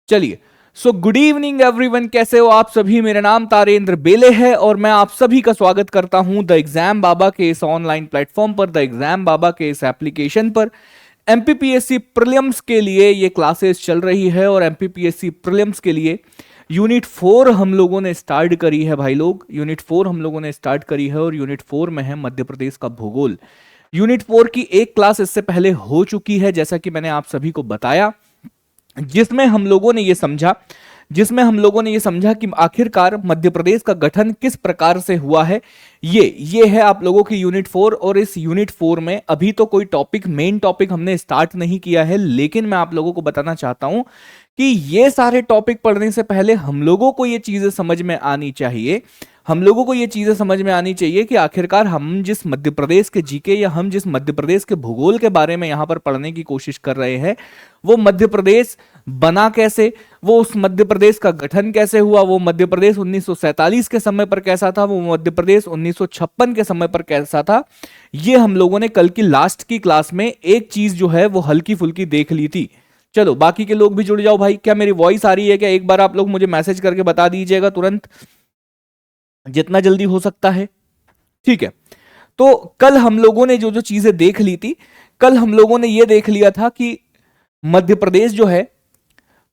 चलिए, so good evening everyone, कैसे हो आप सभी। मेरा नाम तारेंद्र बेले है और मैं आप सभी का स्वागत करता हूं द एग्जाम बाबा के इस ऑनलाइन प्लेटफॉर्म पर, द एग्जाम बाबा के इस एप्लीकेशन पर। एमपीपीएससी प्रीलिम्स के लिए ये क्लासेस चल रही है और एमपीपीएससी प्रीलिम्स के लिए यूनिट 4 हम लोगों ने स्टार्ट करी है भाई लोग। यूनिट 4 हम लोगों ने स्टार्ट करी है और यूनिट 4 में है मध्य प्रदेश का भूगोल। यूनिट 4 की एक क्लास इससे पहले हो चुकी है, जैसा कि मैंने आप सभी को बताया, जिसमें हम लोगों ने ये समझा कि आखिरकार मध्य प्रदेश का गठन किस प्रकार से हुआ है। ये है आप लोगों की यूनिट 4। और इस यूनिट 4 में अभी तो कोई मेन टॉपिक हमने स्टार्ट नहीं किया है, लेकिन मैं आप लोगों को बताना चाहता हूं कि ये सारे टॉपिक पढ़ने से पहले हम लोगों को ये चीजें समझ में आनी चाहिए। कि आखिरकार हम जिस मध्य प्रदेश के जीके या हम जिस मध्य प्रदेश के भूगोल के बारे में यहां पर पढ़ने की कोशिश कर रहे हैं, वो मध्य प्रदेश बना कैसे, वो उस मध्य प्रदेश का गठन कैसे हुआ, वो मध्य प्रदेश 1947 के समय पर कैसा था, वो मध्य प्रदेश 1956 के समय पर कैसा था। ये हम लोगों ने कल की लास्ट की क्लास में एक चीज जो है वो हल्की फुल्की देख ली थी। चलो, बाकी के लोग भी जुड़ जाओ भाई। क्या मेरी वॉइस आ रही है क्या? एक बार आप लोग मुझे मैसेज करके बता दीजिएगा तुरंत, जितना जल्दी हो सकता है। ठीक है, तो कल हम लोगों ने जो जो चीजें देख ली थी, कल हम लोगों ने यह देख लिया था कि मध्य प्रदेश जो है,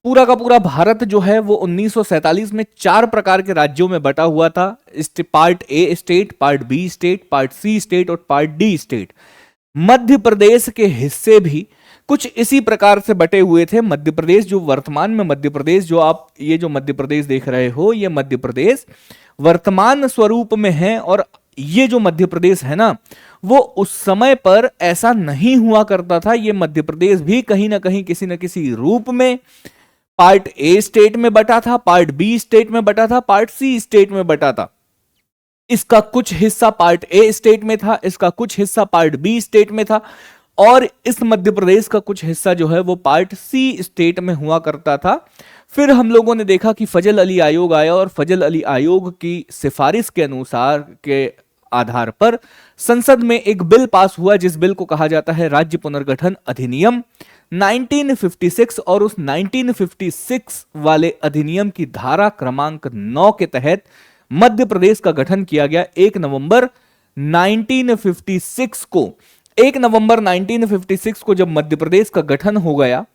पूरा का पूरा भारत जो है वो 1947 में 4 प्रकार के राज्यों में बटा हुआ था। Part A state, part B state, part C state और part D state. Madhya Pradesh के हिस्से भी कुछ इसी प्रकार से बटे हुए थे। मध्य प्रदेश जो वर्तमान में मध्य प्रदेश जो आप ये जो मध्य प्रदेश देख रहे हो, ये मध्य प्रदेश वर्तमान स्वरूप में है। और ये जो मध्य प्रदेश है ना, वो उस समय पर ऐसा नहीं हुआ करता था। ये मध्य प्रदेश भी कहीं ना कहीं किसी न किसी रूप में पार्ट ए स्टेट में बटा था, पार्ट बी स्टेट में बटा था, पार्ट सी स्टेट में बटा था। इसका कुछ हिस्सा पार्ट ए स्टेट में था, इसका कुछ हिस्सा पार्ट बी स्टेट में था, और इस मध्य प्रदेश का कुछ हिस्सा जो है वो पार्ट सी स्टेट में हुआ करता था। फिर हम लोगों ने देखा कि फजल अली आयोग आया और फजल अली आयोग की सिफारिश के अनुसार के आधार पर संसद में एक बिल पास हुआ, जिस बिल को कहा जाता है राज्य पुनर्गठन अधिनियम 1956। और उस 1956 वाले अधिनियम की धारा क्रमांक 9 के तहत मध्य प्रदेश का गठन किया गया 1 नवंबर 1956 को। 1 नवंबर 1956 को जब मध्य प्रदेश का गठन हो गया,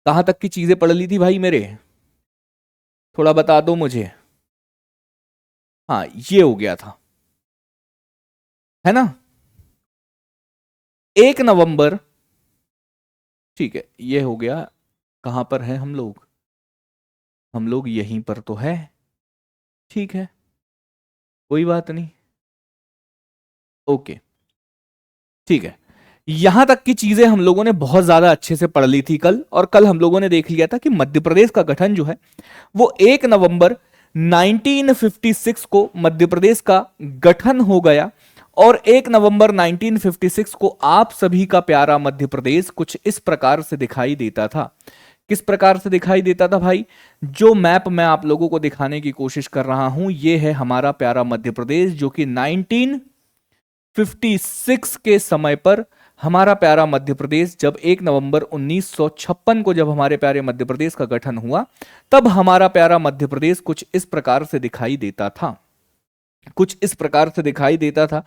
कहां तक की चीजें पढ़ ली थी भाई मेरे? थोड़ा बता दो मुझे। हाँ, ये हो गया था, है ना? 1 नवंबर, ठीक है, ये हो गया। कहां पर है हम लोग? हम लोग यहीं पर तो है। ठीक है, कोई बात नहीं, ओके, ठीक है। यहां तक की चीजें हम लोगों ने बहुत ज्यादा अच्छे से पढ़ ली थी कल। और कल हम लोगों ने देख लिया था कि मध्य प्रदेश का गठन जो है वो 1 नवंबर 1956 को मध्य प्रदेश का गठन हो गया। और 1 नवंबर 1956 को आप सभी का प्यारा मध्य प्रदेश कुछ इस प्रकार से दिखाई देता था। किस प्रकार से दिखाई देता था भाई? जो मैप मैं आप लोगों को दिखाने की कोशिश कर रहा हूं, ये है हमारा प्यारा मध्य प्रदेश, जो कि 1956 के समय पर हमारा प्यारा मध्य प्रदेश, जब 1 नवंबर 1956 को जब हमारे प्यारे मध्य प्रदेश का गठन हुआ, तब हमारा प्यारा मध्य प्रदेश कुछ इस प्रकार से दिखाई देता था, कुछ इस प्रकार से दिखाई देता था।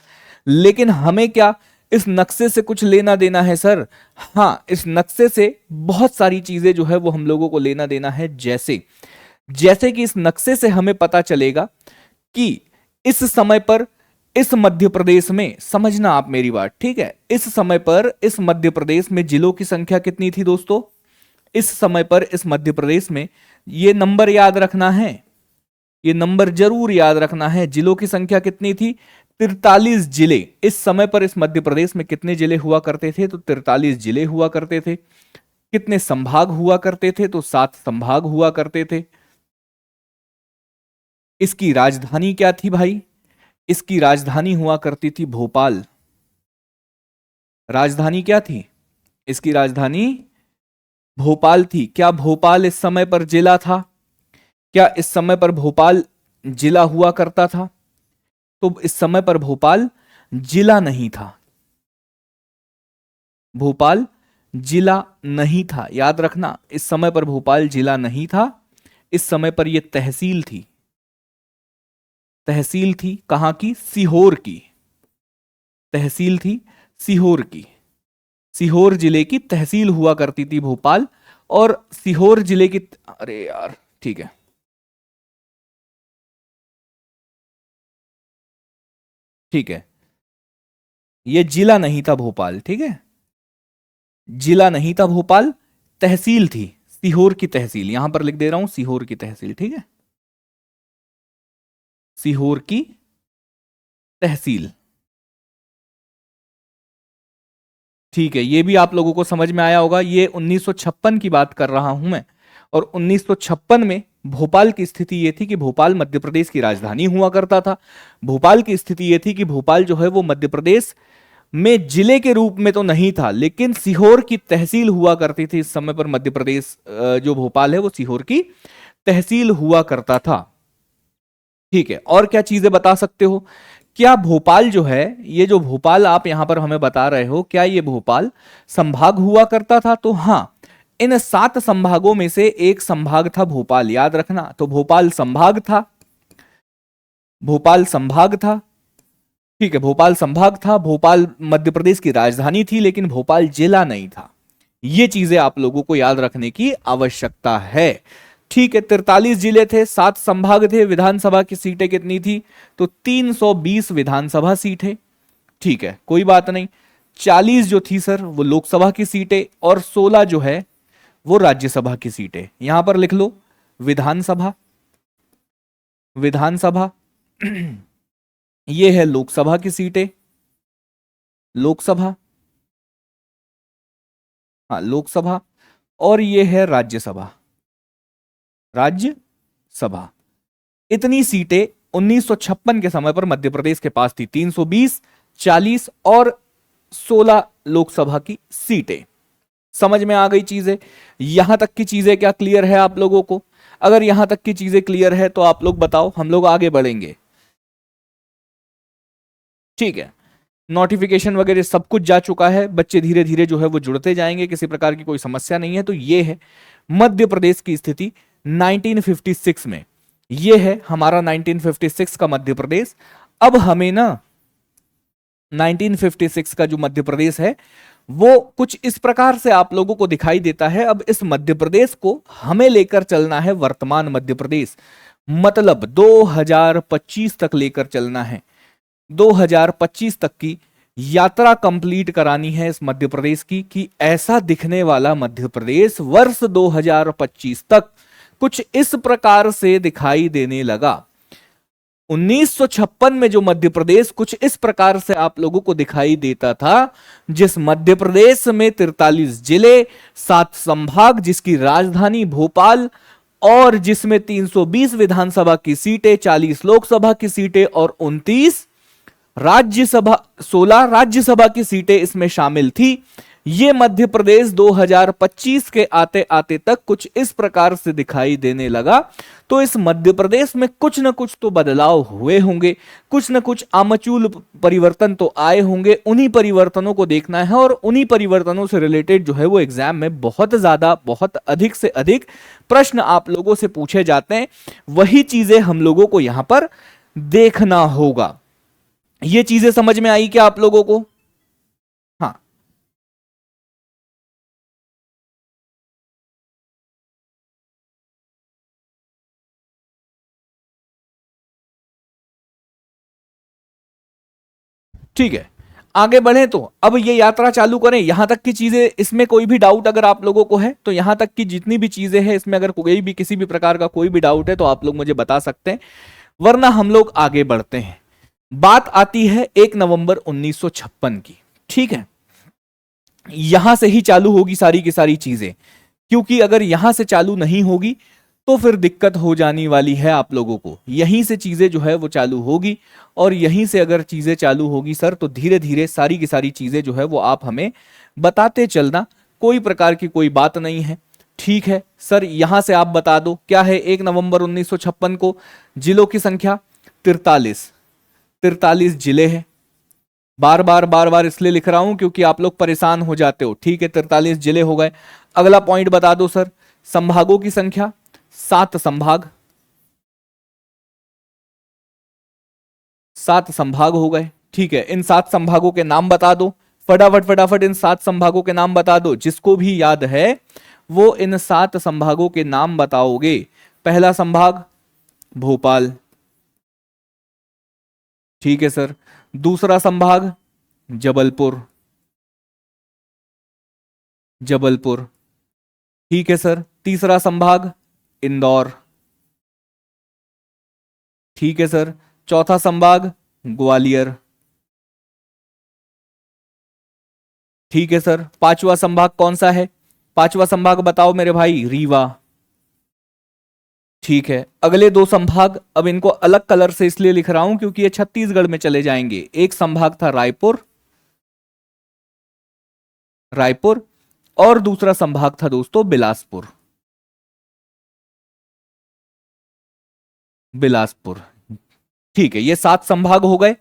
लेकिन हमें क्या इस नक्शे से कुछ लेना देना है सर? हाँ, इस नक्शे से बहुत सारी चीजें जो है वो हम लोगों को लेना देना है। जैसे जैसे कि इस नक्शे से हमें पता चलेगा कि इस समय पर इस मध्य प्रदेश में, समझना आप मेरी बात, ठीक है, इस समय पर इस मध्य प्रदेश में जिलों की संख्या कितनी थी दोस्तों? इस समय पर इस मध्य प्रदेश में, ये नंबर याद रखना है, ये नंबर जरूर याद रखना है। जिलों की संख्या कितनी थी? 43 जिले। इस समय पर इस मध्य प्रदेश में कितने जिले हुआ करते थे? तो 43 जिले हुआ करते थे। कितने संभाग हुआ करते थे? तो 7 संभाग हुआ करते थे। इसकी राजधानी क्या थी भाई? इसकी राजधानी हुआ करती थी भोपाल। राजधानी क्या थी? इसकी राजधानी भोपाल थी। क्या भोपाल इस समय पर जिला था? क्या इस समय पर भोपाल जिला हुआ करता था? तो इस समय पर भोपाल जिला नहीं था, भोपाल जिला नहीं था, याद रखना इस समय पर भोपाल जिला नहीं था, इस समय पर यह तहसील थी। तहसील थी कहां की? सीहोर की। तहसील थी सीहोर की। सीहोर जिले की तहसील हुआ करती थी भोपाल। और सीहोर जिले की, अरे यार ठीक है, ठीक है, ये जिला नहीं था भोपाल, ठीक है, जिला नहीं था भोपाल, तहसील थी सीहोर की तहसील, यहां पर लिख दे रहा हूं सीहोर की तहसील, ठीक है, सीहोर की तहसील। ठीक है, ये भी आप लोगों को समझ में आया होगा। ये 1956 की बात कर रहा हूं मैं, और 1956 में भोपाल की स्थिति ये थी कि भोपाल मध्य प्रदेश की राजधानी हुआ करता था। भोपाल की स्थिति ये थी कि भोपाल जो है वो मध्य प्रदेश में जिले के रूप में तो नहीं था, लेकिन सीहोर की तहसील हुआ करती थी। इस समय पर मध्य प्रदेश जो भोपाल है वो सीहोर की तहसील हुआ करता था। ठीक है, और क्या चीजें बता सकते हो? क्या भोपाल जो है, ये जो भोपाल आप यहां पर हमें बता रहे हो, क्या ये भोपाल संभाग हुआ करता था? तो हां, इन 7 संभागों में से एक संभाग था भोपाल, याद रखना। तो भोपाल संभाग था, भोपाल संभाग था, ठीक है, भोपाल संभाग था। भोपाल मध्य प्रदेश की राजधानी थी, लेकिन भोपाल जिला नहीं था। ये चीजें आप लोगों को याद रखने की आवश्यकता है। ठीक है, 43 जिले थे, 7 संभाग थे, विधानसभा की सीटें कितनी थी? तो 320 विधानसभा सीटें। ठीक है, कोई बात नहीं। 40 जो थी सर वो लोकसभा की सीटें, और 16 जो है वो राज्यसभा की सीटें। यहां पर लिख लो विधानसभा, विधानसभा ये है लोकसभा की सीटें, लोकसभा, हाँ लोकसभा, और ये है राज्यसभा, राज्यसभा। इतनी सीटें 1956 के समय पर मध्य प्रदेश के पास थी, 320, 40 और 16 लोकसभा की सीटें। समझ में आ गई चीजें? यहां तक की चीजें क्या क्लियर है आप लोगों को? अगर यहां तक की चीजें क्लियर है तो आप लोग बताओ, हम लोग आगे बढ़ेंगे। ठीक है, नोटिफिकेशन वगैरह सब कुछ जा चुका है, बच्चे धीरे धीरे जो है वो जुड़ते जाएंगे, किसी प्रकार की कोई समस्या नहीं है। तो ये है मध्य प्रदेश की स्थिति 1956 में, ये है हमारा 1956 का मध्य प्रदेश। अब हमें ना 1956 का जो मध्य प्रदेश है वो कुछ इस प्रकार से आप लोगों को दिखाई देता है। अब इस मध्य प्रदेश को हमें लेकर चलना है वर्तमान मध्य प्रदेश, मतलब 2025 तक लेकर चलना है। 2025 तक की यात्रा कंप्लीट करानी है इस मध्य प्रदेश की, कि ऐसा दिखने वाला मध्य प्रदेश वर्ष 2025 तक कुछ इस प्रकार से दिखाई देने लगा। 1956 में जो मध्य प्रदेश कुछ इस प्रकार से आप लोगों को दिखाई देता था, जिस मध्य प्रदेश में 43 जिले, 7 संभाग, जिसकी राजधानी भोपाल, और जिसमें 320 विधानसभा की सीटें, 40 लोकसभा की सीटें और 29 राज्यसभा, 16 राज्यसभा की सीटें इसमें शामिल थी। ये मध्य प्रदेश 2025 के आते आते तक कुछ इस प्रकार से दिखाई देने लगा। तो इस मध्य प्रदेश में कुछ ना कुछ तो बदलाव हुए होंगे, कुछ ना कुछ आमूल परिवर्तन तो आए होंगे। उन्हीं परिवर्तनों को देखना है, और उन्हीं परिवर्तनों से रिलेटेड जो है वो एग्जाम में बहुत ज्यादा, बहुत अधिक से अधिक प्रश्न आप लोगों से पूछे जाते हैं। वही चीजें हम लोगों को यहां पर देखना होगा। ये चीजें समझ में आई क्या आप लोगों को? हाँ, ठीक है, आगे बढ़े। तो अब ये यात्रा चालू करें, यहां तक की चीजें, इसमें कोई भी डाउट अगर आप लोगों को है तो यहां तक की जितनी भी चीजें हैं इसमें अगर कोई भी किसी भी प्रकार का कोई भी डाउट है तो आप लोग मुझे बता सकते हैं, वरना हम लोग आगे बढ़ते हैं। बात आती है 1 नवंबर 1956 की। ठीक है, यहां से ही चालू होगी सारी की सारी चीजें, क्योंकि अगर यहां से चालू नहीं होगी तो फिर दिक्कत हो जाने वाली है आप लोगों को। यहीं से चीजें जो है वो चालू होगी, और यहीं से अगर चीजें चालू होगी सर तो धीरे धीरे सारी की सारी चीजें जो है वो आप हमें बताते चलना, कोई प्रकार की कोई बात नहीं है। ठीक है सर, यहां से आप बता दो क्या है 1 नवंबर 1956 को? जिलों की संख्या 43, 43 जिले हैं, बार बार इसलिए लिख रहा हूं क्योंकि आप लोग परेशान हो जाते हो। ठीक है, 43 जिले हो गए। अगला पॉइंट बता दो सर, संभागों की संख्या 7 संभाग, 7 संभाग हो गए। ठीक है, इन 7 संभागों के नाम बता दो, फटाफट फटाफट इन 7 संभागों के नाम बता दो। जिसको भी याद है वो इन 7 संभागों के नाम बताओगे। पहला संभाग भोपाल, ठीक है सर। दूसरा संभाग जबलपुर, जबलपुर, ठीक है सर। तीसरा संभाग इंदौर, ठीक है सर। चौथा संभाग ग्वालियर, ठीक है सर। पांचवा संभाग कौन सा है? पांचवा संभाग बताओ मेरे भाई, रीवा, ठीक है। अगले 2 संभाग, अब इनको अलग कलर से इसलिए लिख रहा हूं क्योंकि ये छत्तीसगढ़ में चले जाएंगे। एक संभाग था रायपुर, रायपुर, और दूसरा संभाग था दोस्तों बिलासपुर, बिलासपुर, ठीक है। ये 7 संभाग हो गए।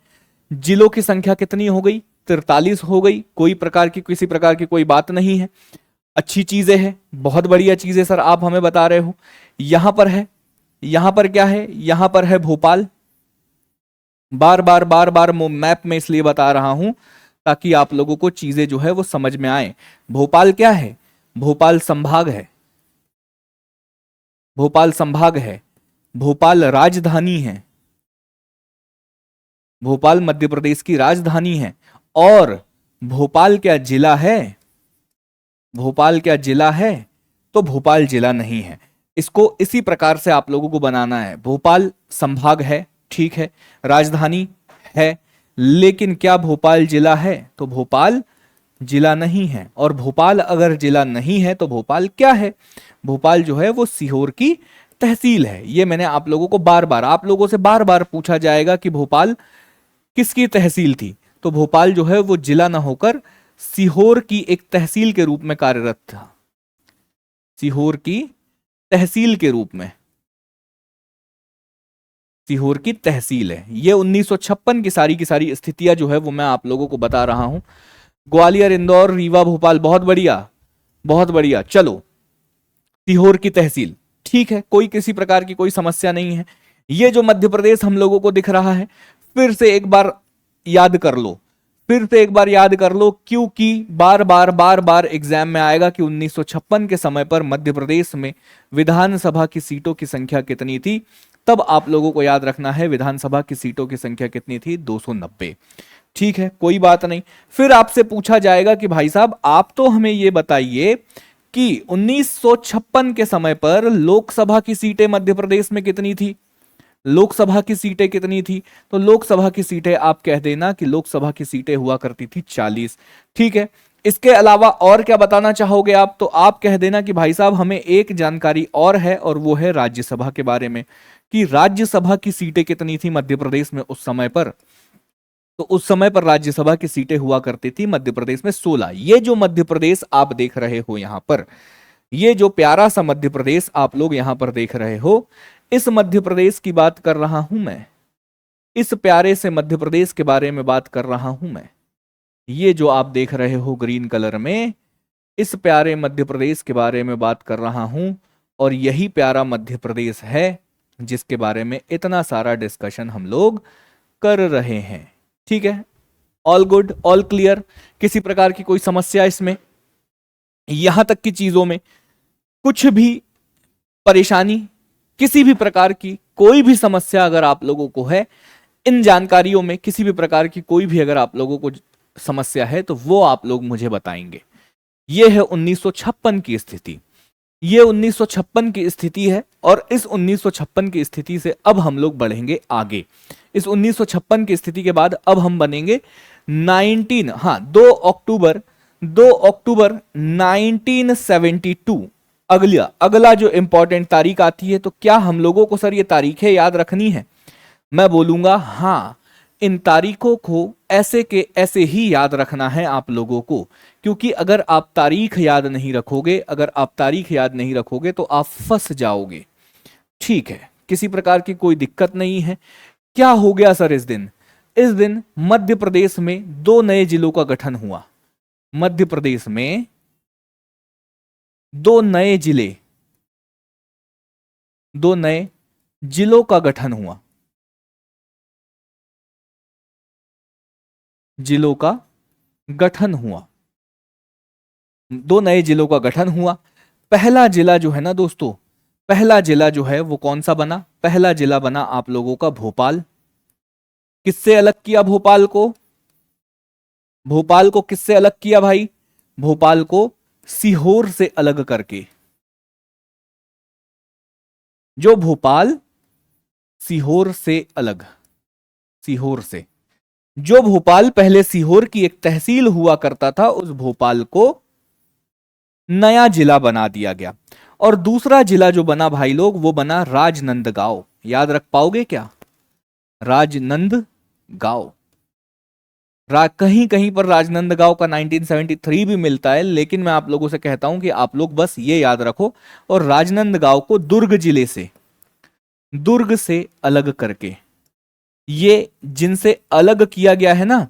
जिलों की संख्या कितनी हो गई? 43 हो गई। कोई प्रकार की, किसी प्रकार की कोई बात नहीं है। अच्छी चीजें हैं, बहुत बढ़िया चीजें सर आप हमें बता रहे हो। यहां पर है, यहां पर क्या है? यहां पर है भोपाल। बार बार मैप में इसलिए बता रहा हूं ताकि आप लोगों को चीजें जो है वो समझ में आए। भोपाल क्या है? भोपाल संभाग है, भोपाल संभाग है। भोपाल राजधानी है, भोपाल मध्य प्रदेश की राजधानी है। और भोपाल क्या जिला है? भोपाल क्या जिला है? तो भोपाल जिला नहीं है। इसको इसी प्रकार से आप लोगों को बनाना है। भोपाल संभाग है, ठीक है, राजधानी है, लेकिन क्या भोपाल जिला है? तो भोपाल जिला नहीं है। और भोपाल अगर जिला नहीं है तो भोपाल क्या है? भोपाल जो है वो सीहोर की तहसील है। ये मैंने आप लोगों को बार बार, आप लोगों से बार बार पूछा जाएगा कि भोपाल किसकी तहसील थी, तो भोपाल जो है वो जिला ना होकर सीहोर की एक तहसील के रूप में कार्यरत था, सीहोर की तहसील के रूप में, सीहोर की तहसील है। ये 1956 की सारी स्थितियां जो है वो मैं आप लोगों को बता रहा हूं। ग्वालियर, इंदौर, रीवा, भोपाल, बहुत बढ़िया, बहुत बढ़िया। चलो, सीहोर की तहसील, ठीक है, कोई किसी प्रकार की कोई समस्या नहीं है। ये जो मध्य प्रदेश हम लोगों को दिख रहा है, फिर से एक बार याद कर लो, फिर से एक बार याद कर लो, क्योंकि बार बार एग्जाम में आएगा कि 1956 के समय पर मध्य प्रदेश में विधानसभा की सीटों की संख्या कितनी थी। तब आप लोगों को याद रखना है विधानसभा की सीटों की संख्या कितनी थी, 290। ठीक है, कोई बात नहीं। फिर आपसे पूछा जाएगा कि भाई साहब आप तो हमें ये बताइए कि 1956 के समय पर लोकसभा की सीटें मध्य प्रदेश में कितनी थी, लोकसभा की सीटें कितनी थी? तो लोकसभा की सीटें आप कह देना कि लोकसभा की सीटें हुआ करती थी 40। ठीक है, इसके अलावा और क्या बताना चाहोगे आप? तो आप कह देना कि भाई साहब हमें एक जानकारी और है, और वो है राज्यसभा के बारे में, कि राज्यसभा की सीटें कितनी थी मध्य प्रदेश में उस समय पर। तो उस समय पर राज्यसभा की सीटें हुआ करती थी मध्य प्रदेश में 16। ये जो मध्य प्रदेश आप देख रहे हो यहां पर, ये जो प्यारा सा मध्य प्रदेश आप लोग यहां पर देख रहे हो, इस मध्य प्रदेश की बात कर रहा हूं मैं, इस प्यारे से मध्य प्रदेश के बारे में बात कर रहा हूं मैं। ये जो आप देख रहे हो ग्रीन कलर में, इस प्यारे मध्य प्रदेश के बारे में बात कर रहा हूं। और यही प्यारा मध्य प्रदेश है जिसके बारे में इतना सारा डिस्कशन हम लोग कर रहे हैं। ठीक है, ऑल गुड, ऑल क्लियर, किसी प्रकार की कोई समस्या इसमें? यहां तक की चीजों में कुछ भी परेशानी, किसी भी प्रकार की कोई भी समस्या अगर आप लोगों को है, इन जानकारियों में किसी भी प्रकार की कोई भी अगर आप लोगों को समस्या है, तो वो आप लोग मुझे बताएंगे। ये है 1956 की स्थिति, ये 1956 की स्थिति है। और इस 1956 की स्थिति से अब हम लोग बढ़ेंगे आगे। इस 1956 की स्थिति के बाद अब हम बनेंगे 2 अक्टूबर 1972। अगला जो इंपॉर्टेंट तारीख आती है, तो क्या हम लोगों को सर ये तारीखें याद रखनी है? मैं बोलूंगा हाँ, इन तारीखों को ऐसे के ऐसे ही याद रखना है आप लोगों को, क्योंकि अगर आप तारीख याद नहीं रखोगे, अगर आप तारीख याद नहीं रखोगे तो आप फंस जाओगे। ठीक है, किसी प्रकार की कोई दिक्कत नहीं है। क्या हो गया सर इस दिन? इस दिन मध्य प्रदेश में दो नए जिलों का गठन हुआ। मध्य प्रदेश में दो नए जिलों का गठन हुआ। जिलों का गठन हुआ, दो नए जिलों का गठन हुआ। पहला जिला जो है ना दोस्तों, पहला जिला जो है वो कौन सा बना? पहला जिला बना आप लोगों का भोपाल। किससे अलग किया भोपाल को? भोपाल को किससे अलग किया भाई? भोपाल को सीहोर से अलग करके। जो भोपाल सीहोर से अलग, सीहोर से, जो भोपाल पहले सीहोर की एक तहसील हुआ करता था, उस भोपाल को नया जिला बना दिया गया। और दूसरा जिला जो बना भाई लोग, वो बना राजनंदगांव। याद रख पाओगे क्या? राजनंदगांव। कहीं कहीं पर राजनंदगांव का 1973 भी मिलता है, लेकिन मैं आप लोगों से कहता हूं कि आप लोग बस ये याद रखो। और राजनंदगांव को दुर्ग जिले से, दुर्ग से अलग करके, ये जिनसे अलग किया गया है ना,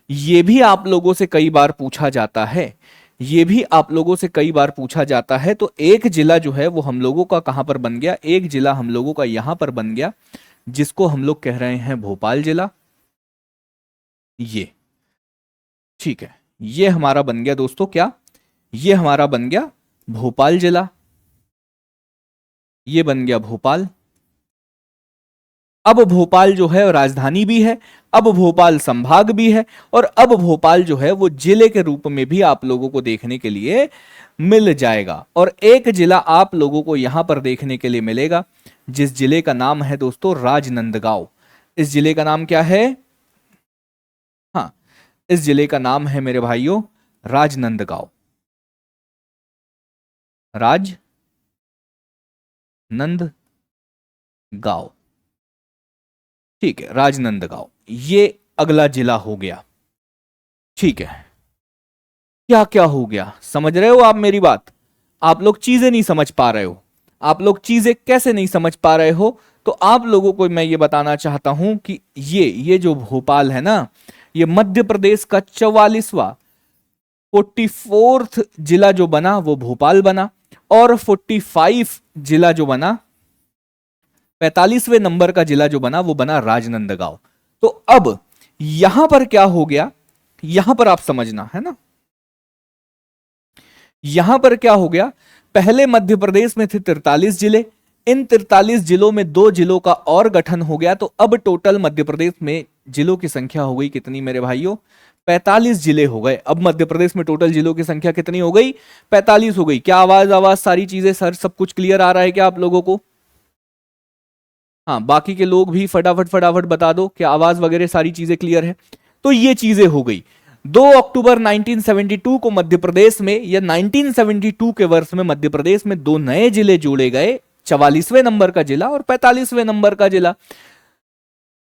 ये भी आप लोगों से कई बार पूछा जाता है। ये भी आप लोगों से कई बार पूछा जाता है। तो एक जिला जो है वो हम लोगों का कहां पर बन गया? एक जिला हम लोगों का यहां पर बन गया, जिसको हम लोग कह रहे हैं भोपाल जिला। ये ठीक है, ये हमारा बन गया दोस्तों क्या? ये हमारा बन गया भोपाल जिला। ये बन गया भोपाल। अब भोपाल जो है राजधानी भी है, अब भोपाल संभाग भी है, और अब भोपाल जो है वो जिले के रूप में भी आप लोगों को देखने के लिए मिल जाएगा। और एक जिला आप लोगों को यहां पर देखने के लिए मिलेगा, जिस जिले का नाम है दोस्तों राजनंदगांव। इस जिले का नाम क्या है? हाँ, इस जिले का नाम है मेरे भाइयों राजनंदगांव। राजनंदगांव, ठीक है, राजनंदगांव। ये अगला जिला हो गया। ठीक है, क्या क्या हो गया समझ रहे हो आप मेरी बात? आप लोग चीजें नहीं समझ पा रहे हो। आप लोग चीजें कैसे नहीं समझ पा रहे हो? तो आप लोगों को मैं ये बताना चाहता हूं कि ये जो भोपाल है ना, ये मध्य प्रदेश का 44वां 44th जिला जो बना वो भोपाल बना। और 45 जिला जो बना, 45वें नंबर का जिला जो बना वो बना राजनंदगांव। तो अब यहां पर क्या हो गया, यहां पर आप समझना है ना, यहां पर क्या हो गया? पहले मध्य प्रदेश में थे 43 जिले, इन 43 जिलों में दो जिलों का और गठन हो गया। तो अब टोटल मध्य प्रदेश में जिलों की संख्या हो गई कितनी मेरे भाइयों? 45 जिले हो गए। अब मध्य प्रदेश में टोटल जिलों की संख्या कितनी हो गई? 45 हो गई। क्या आवाज आवाज सारी चीजें सर सब कुछ क्लियर आ रहा है क्या आप लोगों को? हाँ, बाकी के लोग भी फटाफट फटाफट बता दो कि आवाज वगैरह सारी चीजें क्लियर है। तो ये चीजें हो गई। 2 अक्टूबर 1972 को मध्य प्रदेश में, या 1972 के वर्ष में मध्य प्रदेश में दो नए जिले जोड़े गए, 44वें नंबर का जिला और 45वें नंबर का जिला।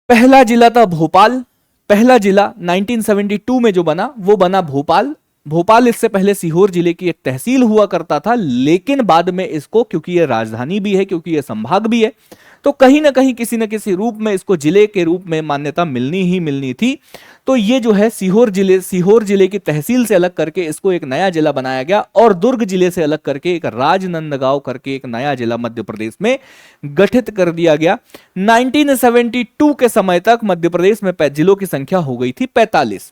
पहला जिला था भोपाल। पहला जिला 1972 में जो बना वो बना भोपाल। भोपाल इससे पहले सीहोर जिले की एक तहसील हुआ करता था, लेकिन बाद में इसको, क्योंकि ये राजधानी भी है, क्योंकि ये संभाग भी है, तो कहीं ना कहीं किसी न किसी रूप में इसको जिले के रूप में मान्यता मिलनी ही मिलनी थी। तो ये जो है सीहोर जिले की तहसील से अलग करके इसको एक नया जिला बनाया गया, और दुर्ग जिले से अलग करके एक राजनंदगांव करके एक नया जिला मध्य प्रदेश में गठित कर दिया गया। 1972 के समय तक मध्य प्रदेश में जिलों की संख्या हो गई थी 45।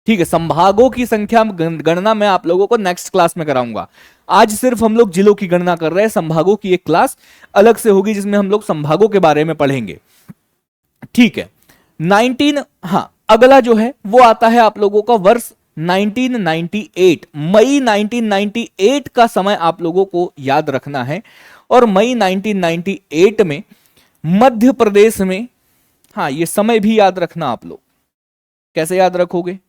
ठीक है, संभागों की संख्या गणना मैं आप लोगों को नेक्स्ट क्लास में कराऊंगा। आज सिर्फ हम लोग जिलों की गणना कर रहे हैं, संभागों की एक क्लास अलग से होगी जिसमें हम लोग संभागों के बारे में पढ़ेंगे। ठीक है, 19, हाँ, अगला जो है वो आता है आप लोगों का वर्ष 1998। मई 1998 का समय आप लोगों को याद रखना है। और मई 1998 में मध्य प्रदेश में, हाँ, ये समय भी याद रखना आप लोग। कैसे याद रखोगे?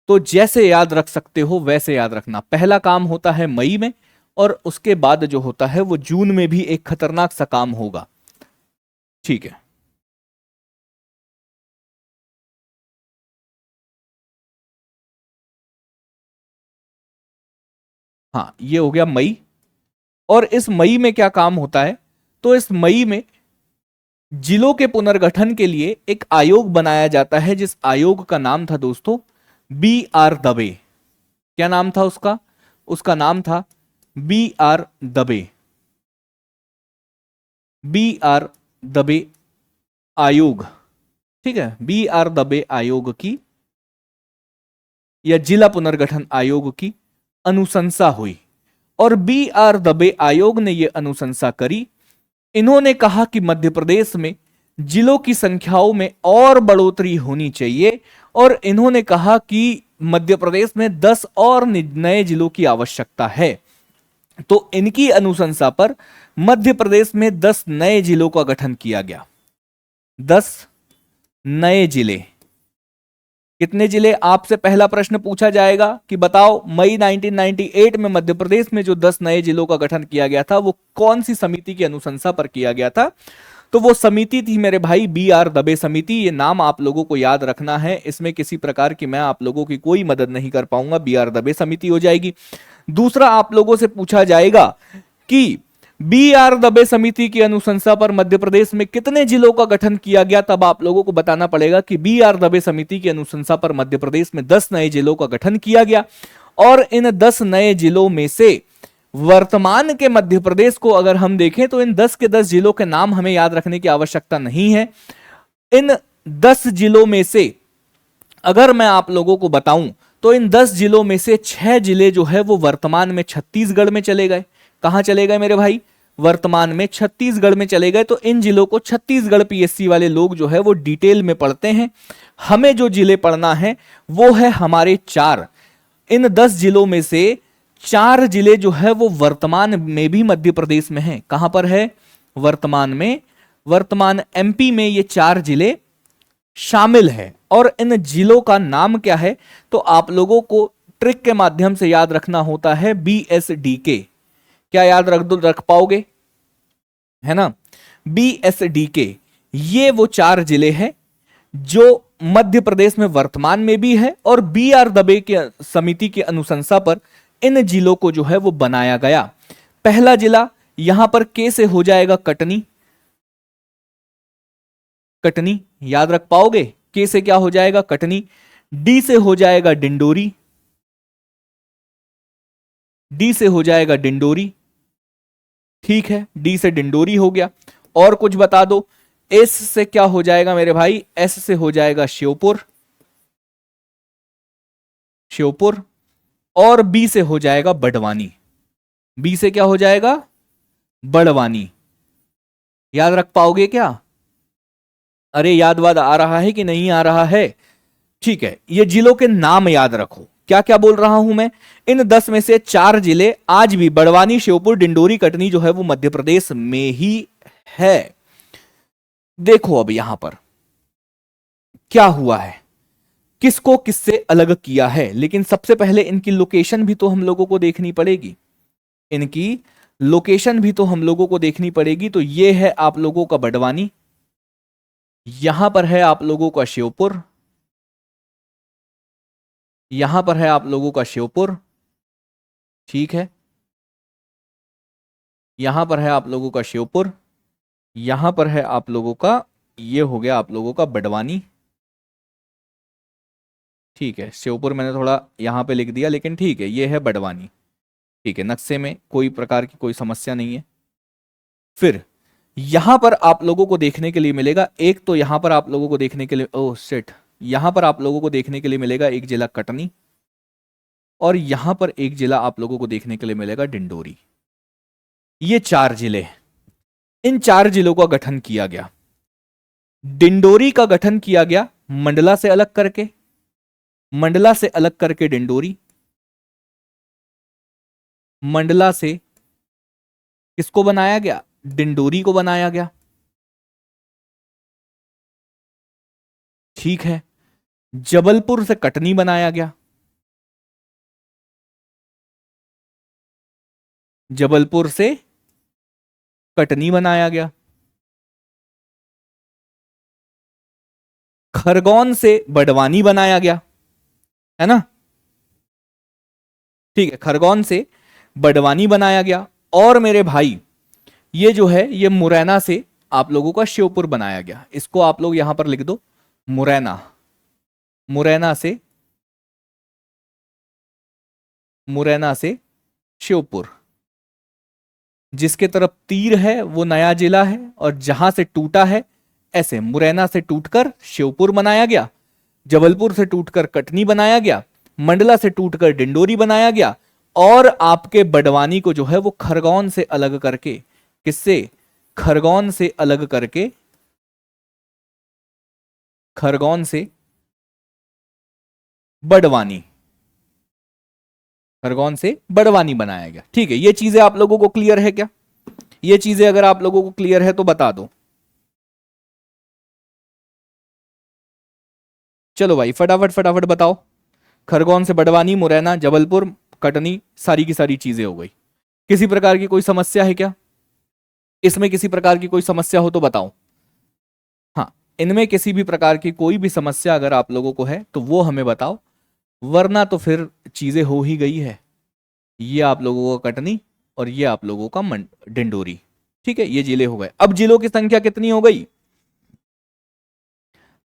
तो जैसे याद रख सकते हो वैसे याद रखना। पहला काम होता है मई में, और उसके बाद जो होता है वो जून में भी एक खतरनाक सा काम होगा। ठीक है, हाँ, ये हो गया मई। और इस मई में क्या काम होता है? तो इस मई में जिलों के पुनर्गठन के लिए एक आयोग बनाया जाता है, जिस आयोग का नाम था दोस्तों बी आर दबे। क्या नाम था उसका? उसका नाम था बी आर दबे। बी आर दबे आयोग, ठीक है, बी आर दबे आयोग की या जिला पुनर्गठन आयोग की अनुशंसा हुई और बी आर दबे आयोग ने यह अनुशंसा करी। इन्होंने कहा कि मध्य प्रदेश में जिलों की संख्याओं में और बढ़ोतरी होनी चाहिए और इन्होंने कहा कि मध्य प्रदेश में 10 और नए जिलों की आवश्यकता है। तो इनकी अनुशंसा पर मध्य प्रदेश में 10 नए जिलों का गठन किया गया। 10 नए जिले। कितने जिले? आपसे पहला प्रश्न पूछा जाएगा कि बताओ मई 1998 में मध्य प्रदेश में जो 10 नए जिलों का गठन किया गया था वो कौन सी समिति की अनुशंसा पर किया गया था? तो वो समिति थी मेरे भाई बी आर दबे समिति। ये नाम आप लोगों को याद रखना है, इसमें किसी प्रकार की मैं आप लोगों की कोई मदद नहीं कर पाऊंगा, बी आर दबे समिति हो जाएगी। दूसरा, आप लोगों से पूछा जाएगा कि बी आर दबे समिति की अनुशंसा पर मध्य प्रदेश में कितने जिलों का गठन किया गया? तब आप लोगों को बताना पड़ेगा कि बी आर दबे समिति की अनुशंसा पर मध्य प्रदेश में 10 नए जिलों का गठन किया गया और इन 10 नए जिलों में से वर्तमान के मध्य प्रदेश को अगर हम देखें तो इन 10 के 10 जिलों के नाम हमें याद रखने की आवश्यकता नहीं है। इन 10 जिलों में से अगर मैं आप लोगों को बताऊं तो इन 10 जिलों में से 6 जिले जो है वो वर्तमान में छत्तीसगढ़ में चले गए। कहां चले गए मेरे भाई? वर्तमान में छत्तीसगढ़ में चले गए। तो इन जिलों को छत्तीसगढ़ पीएससी वाले लोग जो है वो डिटेल में पढ़ते हैं। हमें जो जिले पढ़ना है वो है हमारे 4। इन 10 जिलों में से 4 जिले जो है वो वर्तमान में भी मध्य प्रदेश में हैं। कहां पर है? वर्तमान में, वर्तमान एमपी में ये 4 जिले शामिल है। और इन जिलों का नाम क्या है? तो आप लोगों को ट्रिक के माध्यम से याद रखना होता है BSDK। क्या याद रख पाओगे? है ना, BSDK। ये वो 4 जिले हैं जो मध्य प्रदेश में वर्तमान में भी है और बी आर दबे के समिति की अनुशंसा पर इन जिलों को जो है वो बनाया गया। पहला जिला यहां पर के से हो जाएगा कटनी। कटनी याद रख पाओगे? के से क्या हो जाएगा? कटनी। डी से हो जाएगा डिंडोरी। डी से हो जाएगा डिंडोरी, ठीक है, डी से डिंडोरी हो गया। और कुछ बता दो। एस से क्या हो जाएगा मेरे भाई? एस से हो जाएगा श्योपुर। श्योपुर। और बी से हो जाएगा बड़वानी। बी से क्या हो जाएगा? बड़वानी। याद रख पाओगे क्या? अरे याद वाद आ रहा है कि नहीं आ रहा है? ठीक है, ये जिलों के नाम याद रखो। क्या क्या बोल रहा हूं मैं? इन 10 में से 4 जिले आज भी बड़वानी, श्योपुर, डिंडोरी, कटनी जो है वो मध्य प्रदेश में ही है। देखो अब यहां पर क्या हुआ है, किसको किससे अलग किया है। लेकिन सबसे पहले इनकी लोकेशन भी तो हम लोगों को देखनी पड़ेगी। इनकी लोकेशन भी तो हम लोगों को देखनी पड़ेगी। तो ये है आप लोगों का बड़वानी, यहां पर है आप लोगों का श्योपुर, यहां पर है आप लोगों का श्योपुर, ठीक है, यहां पर है आप लोगों का श्योपुर, यहां पर है आप लोगों का, ये हो गया आप लोगों का बड़वानी, ठीक है। श्योपुर मैंने थोड़ा यहां पे लिख दिया लेकिन ठीक है, ये है बड़वानी, ठीक है। नक्शे में कोई प्रकार की कोई समस्या नहीं है। फिर यहां पर आप लोगों को देखने के लिए मिलेगा, एक तो यहां पर आप लोगों को देखने के लिए, ओह शिट, यहां पर आप लोगों को देखने के लिए मिलेगा एक जिला कटनी और यहां पर एक जिला आप लोगों को देखने के लिए मिलेगा डिंडोरी। ये 4 जिले, इन 4 जिलों का गठन किया गया। डिंडोरी का गठन किया गया मंडला से अलग करके, मंडला से अलग करके डिंडोरी, मंडला से किसको बनाया गया? डिंडोरी को बनाया गया, ठीक है। जबलपुर से कटनी बनाया गया, जबलपुर से कटनी बनाया गया। खरगोन से बड़वानी बनाया गया, है ना, ठीक है, खरगोन से बड़वानी बनाया गया। और मेरे भाई ये जो है ये मुरैना से आप लोगों का श्योपुर बनाया गया। इसको आप लोग यहां पर लिख दो मुरैना। मुरैना से श्योपुर। जिसके तरफ तीर है वो नया जिला है, और जहां से टूटा है, ऐसे मुरैना से टूटकर श्योपुर बनाया गया, जबलपुर से टूटकर कटनी बनाया गया, मंडला से टूटकर डिंडोरी बनाया गया, और आपके बड़वानी को जो है वो खरगोन से अलग करके, किससे? खरगोन से अलग करके, खरगोन से बड़वानी, खरगोन से बड़वानी बनाया गया। ठीक है, ये चीजें आप लोगों को क्लियर है क्या? ये चीजें अगर आप लोगों को क्लियर है तो बता दो। चलो भाई फटाफट फटाफट बताओ। खरगोन से बड़वानी, मुरैना, जबलपुर, कटनी, सारी की सारी चीजें हो गई। किसी प्रकार की कोई समस्या है क्या? इसमें किसी प्रकार की कोई समस्या हो तो बताओ। हाँ, इनमें किसी भी प्रकार की कोई भी समस्या अगर आप लोगों को है तो वो हमें बताओ, वरना तो फिर चीजें हो ही गई है। ये आप लोगों का कटनी और ये आप लोगों का डिंडोरी। ठीक है, ये जिले हो गए। अब जिलों की संख्या कितनी हो गई?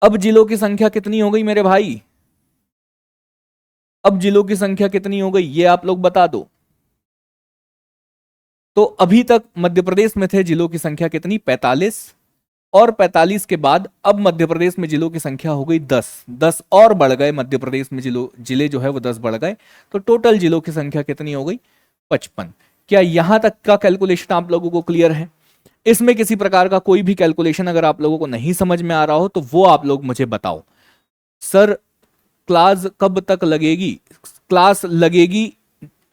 अब जिलों की संख्या कितनी हो गई मेरे भाई? अब जिलों की संख्या कितनी हो गई ये आप लोग बता दो। तो अभी तक मध्य प्रदेश में थे जिलों की संख्या कितनी? 45, और 45 के बाद अब मध्य प्रदेश में जिलों की संख्या हो गई 10। 10 और बढ़ गए मध्य प्रदेश में, जिले जो है वो 10 बढ़ गए। तो टोटल जिलों की संख्या कितनी हो गई? 55। क्या यहां तक का कैलकुलेशन आप लोगों को क्लियर है? इसमें किसी प्रकार का कोई भी कैलकुलेशन अगर आप लोगों को नहीं समझ में आ रहा हो तो वो आप लोग मुझे बताओ। सर क्लास कब तक लगेगी? क्लास लगेगी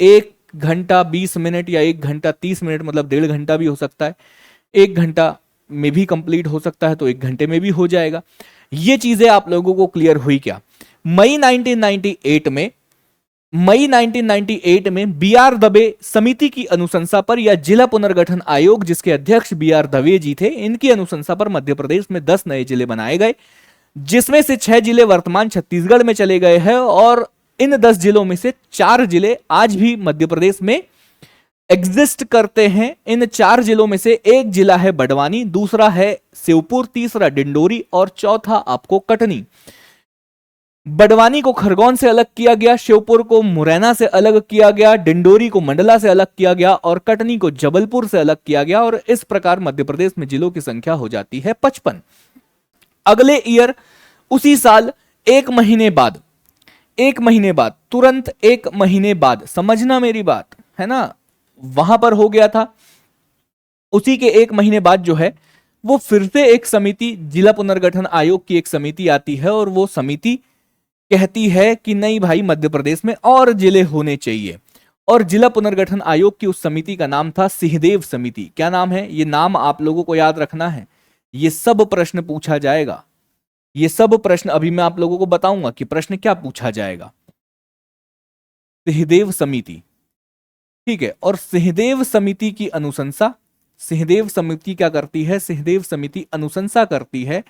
1 घंटा 20 मिनट या 1 घंटा 30 मिनट, मतलब 1.5 घंटा भी हो सकता है, 1 घंटा में भी कंप्लीट हो सकता है, तो 1 घंटे में भी हो जाएगा। ये चीजें आप लोगों को क्लियर हुई क्या? मई 1998 में बी आर दवे समिति की अनुशंसा पर, या जिला पुनर्गठन आयोग जिसके अध्यक्ष बी आर दवे जी थे, इनकी अनुशंसा पर मध्य प्रदेश में 10 नए जिले बनाए गए, जिसमें से 6 जिले वर्तमान छत्तीसगढ़ में चले गए हैं, और इन 10 जिलों में से 4 जिले आज भी मध्य प्रदेश में एग्जिस्ट करते हैं। इन 4 जिलों में से एक जिला है बड़वानी, दूसरा है श्योपुर, तीसरा डिंडोरी और चौथा आपको कटनी। बड़वानी को खरगोन से अलग किया गया, श्योपुर को मुरैना से अलग किया गया, डिंडोरी को मंडला से अलग किया गया और कटनी को जबलपुर से अलग किया गया, और इस प्रकार मध्य प्रदेश में जिलों की संख्या हो जाती है 55। अगले ईयर, उसी साल 1 महीने बाद, तुरंत 1 महीने बाद, समझना मेरी बात है ना, वहां पर हो गया था। उसी के 1 महीने बाद जो है वो फिर से एक समिति, जिला पुनर्गठन आयोग की एक समिति आती है, और वो समिति कहती है कि नहीं भाई मध्य प्रदेश में और जिले होने चाहिए। और जिला पुनर्गठन आयोग की उस समिति का नाम था सिंहदेव समिति। क्या नाम है? ये नाम आप लोगों को याद रखना है, ये सब प्रश्न पूछा जाएगा। ये सब प्रश्न अभी मैं आप लोगों को बताऊंगा कि प्रश्न क्या पूछा जाएगा। सिंहदेव समिति, ठीक है। और सिंहदेव समिति की अनुशंसा, सिंहदेव समिति क्या करती है? सिंहदेव समिति अनुशंसा करती है,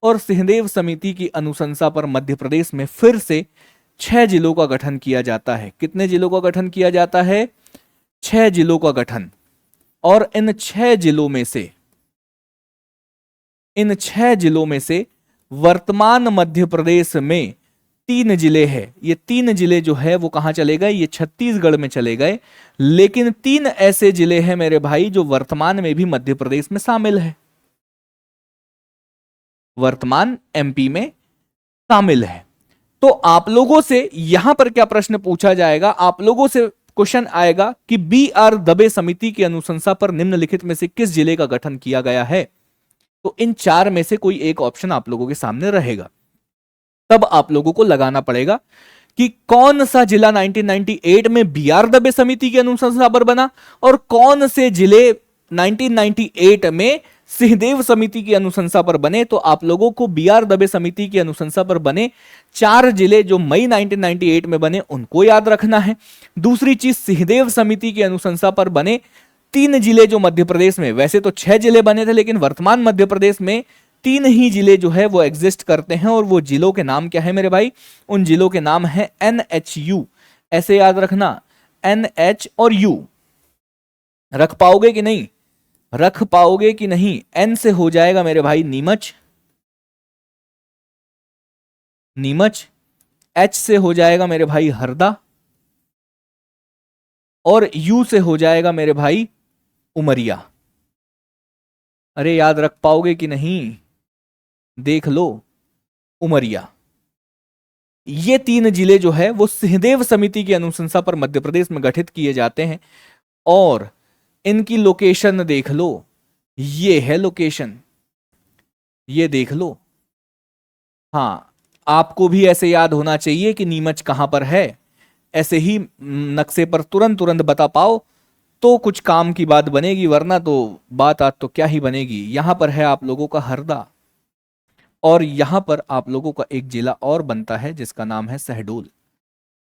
और सिंहदेव समिति की अनुशंसा पर मध्य प्रदेश में फिर से 6 जिलों का गठन किया जाता है। कितने जिलों का गठन किया जाता है? 6 जिलों का गठन। और इन 6 जिलों में से वर्तमान मध्य प्रदेश में 3 जिले हैं। ये 3 जिले जो है वो कहां चले गए? ये छत्तीसगढ़ में चले गए। लेकिन 3 ऐसे जिले हैं मेरे भाई जो वर्तमान में भी मध्य प्रदेश में शामिल है, वर्तमान एमपी में शामिल है। तो आप लोगों से यहां पर क्या प्रश्न पूछा जाएगा? आप लोगों से क्वेश्चन आएगा कि बी आर दवे समिति की अनुशंसा पर निम्नलिखित में से किस जिले का गठन किया गया है? तो इन 4 में से कोई एक ऑप्शन आप लोगों के सामने रहेगा। तब आप लोगों को लगाना पड़ेगा कि कौन सा जिला 1998 में बी आर दवे समिति की अनुशंसा पर बना, और कौन से जिले 1998 में सिंहदेव समिति की अनुशंसा पर बने। तो आप लोगों को बी आर दवे समिति की अनुशंसा पर बने 4 जिले जो मई 1998 में बने उनको याद रखना है। दूसरी चीज, सिंहदेव समिति की अनुशंसा पर बने 3 जिले जो मध्य प्रदेश में, वैसे तो 6 जिले बने थे लेकिन वर्तमान मध्य प्रदेश में 3 ही जिले जो है वो एग्जिस्ट करते हैं, और वो जिलों के नाम क्या है मेरे भाई? उन जिलों के नाम है NHU। ऐसे याद रखना, NH और U। रख पाओगे कि नहीं? रख पाओगे कि नहीं? एन से हो जाएगा मेरे भाई नीमच, नीमच। एच से हो जाएगा मेरे भाई हरदा, और यू से हो जाएगा मेरे भाई उमरिया। अरे याद रख पाओगे कि नहीं? देख लो, उमरिया। ये 3 जिले जो है वो सिंहदेव समिति की अनुशंसा पर मध्य प्रदेश में गठित किए जाते हैं, और इनकी लोकेशन देख लो, ये है लोकेशन, ये देख लो। हाँ, आपको भी ऐसे याद होना चाहिए कि नीमच कहां पर है, ऐसे ही नक्शे पर तुरंत तुरंत बता पाओ तो कुछ काम की बात बनेगी, वरना तो बात आज तो क्या ही बनेगी। यहां पर है आप लोगों का हरदा, और यहां पर आप लोगों का एक जिला और बनता है जिसका नाम है शहडोल।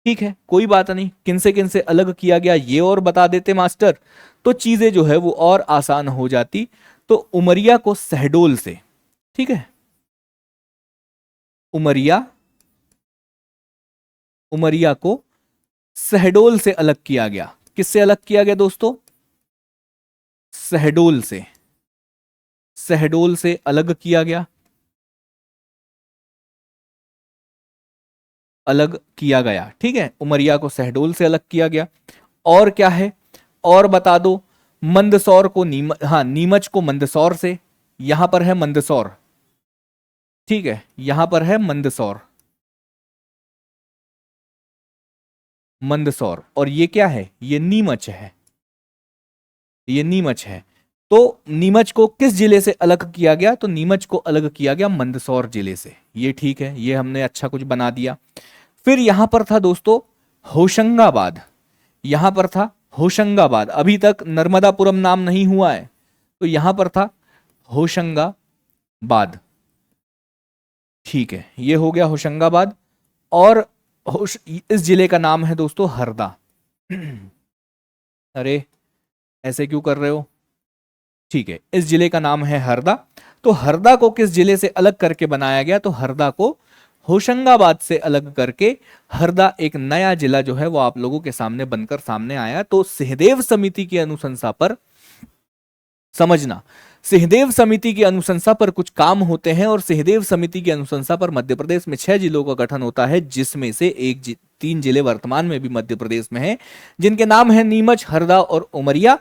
ठीक है, कोई बात नहीं, किन से अलग किया गया ये और बता देते मास्टर, तो चीजें जो है वो और आसान हो जाती। तो उमरिया को शहडोल से, ठीक है, उमरिया, उमरिया को शहडोल से अलग किया गया। किससे अलग किया गया दोस्तों? शहडोल से, शहडोल से अलग किया गया, अलग किया गया। ठीक है, उमरिया को शहडोल से अलग किया गया। और क्या है, और बता दो। मंदसौर को हाँ, नीमच को मंदसौर से, यहां पर है मंदसौर, ठीक है, यहां पर है मंदसौर, मंदसौर। और ये क्या है? ये नीमच है, ये नीमच है। तो नीमच को किस जिले से अलग किया गया? तो नीमच को अलग किया गया मंदसौर जिले से। ये ठीक है, ये हमने अच्छा कुछ बना दिया। फिर यहां पर था दोस्तों होशंगाबाद, यहां पर था होशंगाबाद, अभी तक नर्मदापुरम नाम नहीं हुआ है, तो यहां पर था होशंगाबाद। ठीक है, ये हो गया होशंगाबाद। और इस जिले का नाम है दोस्तों हरदा। अरे ऐसे क्यों कर रहे हो? ठीक है, इस जिले का नाम है हरदा। तो हरदा को किस जिले से अलग करके बनाया गया? तो हरदा को होशंगाबाद से अलग करके हरदा एक नया जिला जो है वो आप लोगों के सामने बनकर सामने आया। तो सिंहदेव समिति की अनुशंसा पर, समझना, सिंहदेव समिति की अनुशंसा पर कुछ काम होते हैं, और सिंहदेव समिति की अनुशंसा पर मध्य प्रदेश में 6 जिलों का गठन होता है, जिसमें से 3 जिले वर्तमान में भी मध्य प्रदेश में हैं, जिनके नाम है नीमच, हरदा और उमरिया।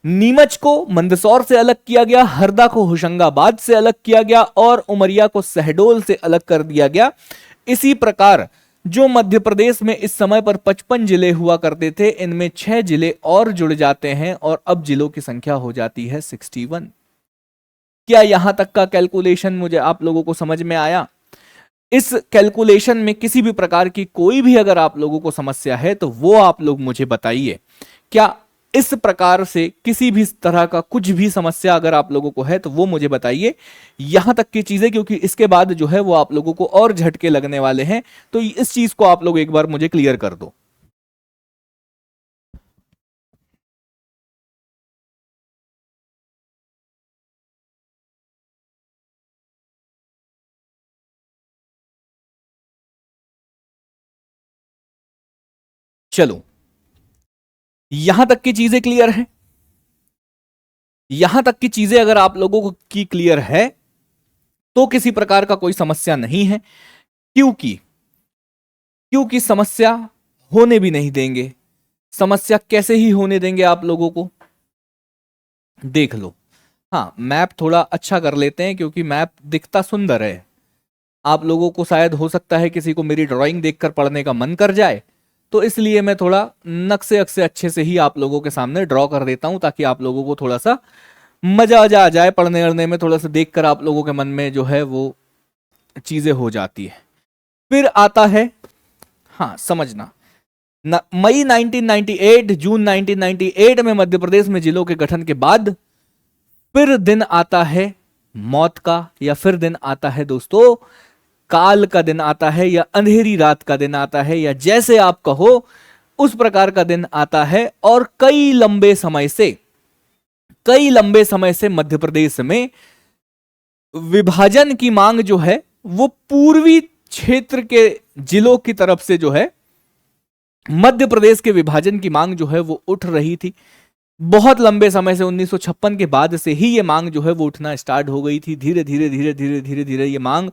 नीमच को मंदसौर से अलग किया गया, हरदा को होशंगाबाद से अलग किया गया, और उमरिया को शहडोल से अलग कर दिया गया। इसी प्रकार जो मध्य प्रदेश में इस समय पर 55 जिले हुआ करते थे, इनमें 6 जिले और जुड़ जाते हैं, और अब जिलों की संख्या हो जाती है 61। क्या यहां तक का कैलकुलेशन मुझे आप लोगों को समझ में आया? इस कैलकुलेशन में किसी भी प्रकार की कोई भी अगर आप लोगों को समस्या है तो वो आप लोग मुझे बताइए। क्या इस प्रकार से किसी भी तरह का कुछ भी समस्या अगर आप लोगों को है तो वो मुझे बताइए, यहां तक की चीजें, क्योंकि इसके बाद जो है वो आप लोगों को और झटके लगने वाले हैं, तो इस चीज को आप लोग एक बार मुझे क्लियर कर दो। चलो, यहां तक की चीजें क्लियर है? यहां तक की चीजें अगर आप लोगों को की क्लियर है तो किसी प्रकार का कोई समस्या नहीं है, क्योंकि क्योंकि समस्या होने भी नहीं देंगे। समस्या कैसे ही होने देंगे आप लोगों को? देख लो, हाँ, मैप थोड़ा अच्छा कर लेते हैं, क्योंकि मैप दिखता सुंदर है। आप लोगों को शायद हो सकता है किसी को मेरी ड्राइंग देखकर पढ़ने का मन कर जाए, तो इसलिए मैं थोड़ा नक्शे अक्से अच्छे से ही आप लोगों के सामने ड्रॉ कर देता हूं, ताकि आप लोगों को थोड़ा सा मजा आ जाए पढ़ने वढ़ने में, थोड़ा सा देखकर आप लोगों के मन में जो है वो चीजें हो जाती है। फिर आता है, हाँ समझना, मई 1998, जून 1998 में मध्य प्रदेश में जिलों के गठन के बाद फिर दिन आता है मौत का, या फिर दिन आता है दोस्तों काल का दिन आता है, या अंधेरी रात का दिन आता है, या जैसे आप कहो उस प्रकार का दिन आता है। और कई लंबे समय से मध्य प्रदेश में विभाजन की मांग जो है वो पूर्वी क्षेत्र के जिलों की तरफ से जो है मध्य प्रदेश के विभाजन की मांग जो है वो उठ रही थी, बहुत लंबे समय से 1956 के बाद से ही ये मांग जो है वो उठना स्टार्ट हो गई थी। धीरे धीरे धीरे धीरे धीरे धीरे ये मांग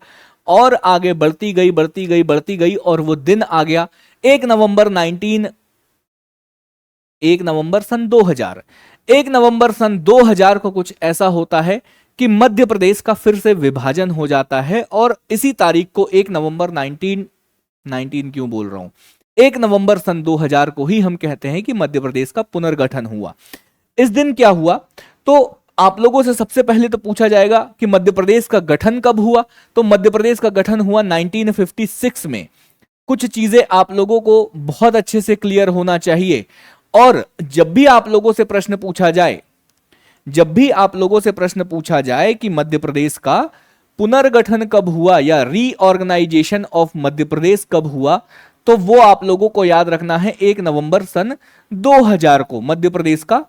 और आगे बढ़ती गई बढ़ती गई बढ़ती गई और वो दिन आ गया 1 नवंबर 1 नवंबर सन 2000। 1 नवंबर सन 2000 को कुछ ऐसा होता है कि मध्य प्रदेश का फिर से विभाजन हो जाता है और इसी तारीख को 1 नवंबर 19 क्यों बोल रहा हूं, 1 नवंबर सन 2000 को ही हम कहते हैं कि मध्य प्रदेश का पुनर्गठन हुआ। इस दिन क्या हुआ, तो आप लोगों से सबसे पहले तो पूछा जाएगा कि मध्य प्रदेश का गठन कब हुआ। तो मध्य प्रदेश का गठन हुआ 1956 में। कुछ चीजें आप लोगों को बहुत अच्छे से क्लियर होना चाहिए। और जब भी आप लोगों से प्रश्न पूछा जाए, जब भी आप लोगों से प्रश्न पूछा जाए कि मध्य प्रदेश का पुनर्गठन कब हुआ या रीऑर्गेनाइजेशन ऑफ मध्य प्रदेश कब हुआ, तो वो आप लोगों को याद रखना है 1 नवंबर सन 2000 को मध्य प्रदेश का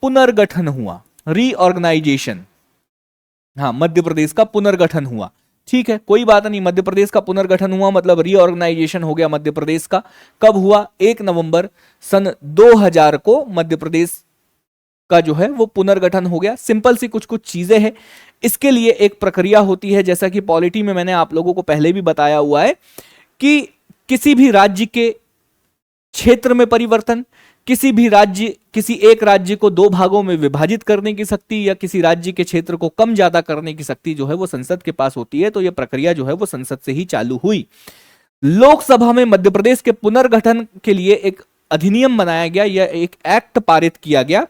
पुनर्गठन हुआ, रीऑर्गेनाइजेशन। हाँ, मध्य प्रदेश का पुनर्गठन हुआ, ठीक है, कोई बात नहीं। मध्य प्रदेश का पुनर्गठन हुआ मतलब रीऑर्गेनाइजेशन हो गया मध्य प्रदेश का। कब हुआ? 1 नवंबर सन 2000 को मध्य प्रदेश का जो है वो पुनर्गठन हो गया। सिंपल सी कुछ कुछ चीजें हैं। इसके लिए एक प्रक्रिया होती है, जैसा कि पॉलिटी में मैंने आप लोगों को पहले भी बताया हुआ है कि किसी भी राज्य के क्षेत्र में परिवर्तन, किसी एक राज्य को दो भागों में विभाजित करने की शक्ति या किसी राज्य के क्षेत्र को कम ज्यादा करने की शक्ति जो है वो संसद के पास होती है। तो यह प्रक्रिया जो है वो संसद से ही चालू हुई। लोकसभा में मध्य प्रदेश के पुनर्गठन के लिए एक अधिनियम बनाया गया या एक एक्ट पारित किया गया।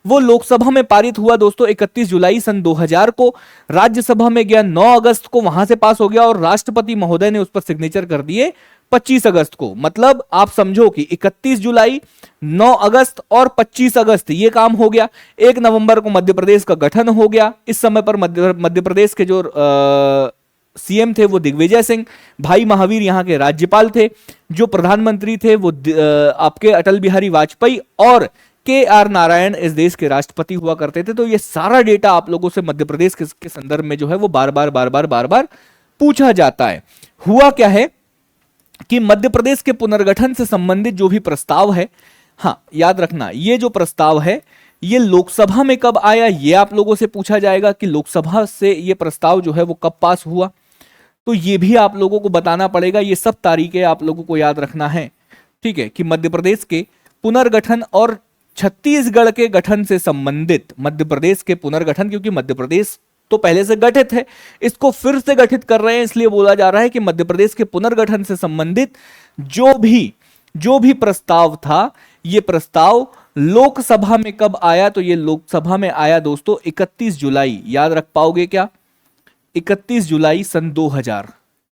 वो लोकसभा में पारित हुआ दोस्तों 31 जुलाई सन 2000 को। राज्यसभा में गया 9 अगस्त को, वहां से पास हो गया और राष्ट्रपति महोदय ने उस पर सिग्नेचर कर दिए 25 अगस्त को। मतलब आप समझो कि 31 जुलाई, 9 अगस्त और 25 अगस्त ये काम हो गया। 1 नवंबर को मध्य प्रदेश का गठन हो गया। इस समय पर मध्य प्रदेश के जो सीएम थे वो दिग्विजय सिंह, भाई महावीर यहाँ के राज्यपाल थे। जो प्रधानमंत्री थे वो आपके अटल बिहारी वाजपेयी और के.आर. नारायण इस देश के राष्ट्रपति हुआ करते थे। तो ये सारा डेटा आप लोगों से मध्य प्रदेश के संदर्भ में जो है वो बार बार पूछा जाता है। हुआ क्या है कि मध्य प्रदेश के पुनर्गठन से संबंधित जो भी प्रस्ताव है, हाँ याद रखना, ये जो प्रस्ताव है ये लोकसभा में कब आया ये आप लोगों से पूछा जाएगा कि लोकसभा से ये प्रस्ताव जो है वो कब पास हुआ, तो ये भी आप लोगों को बताना पड़ेगा। ये सब तारीखें आप लोगों को याद रखना है, ठीक है, कि मध्य प्रदेश के पुनर्गठन और छत्तीसगढ़ के गठन से संबंधित मध्य प्रदेश के पुनर्गठन, क्योंकि मध्य प्रदेश तो पहले से गठित है, इसको फिर से गठित कर रहे हैं, इसलिए बोला जा रहा है कि मध्य प्रदेश के पुनर्गठन से संबंधित जो भी प्रस्ताव था, ये प्रस्ताव लोकसभा में कब आया, तो ये लोकसभा में आया दोस्तों 31 जुलाई। याद रख पाओगे क्या? 31 जुलाई सन 2000,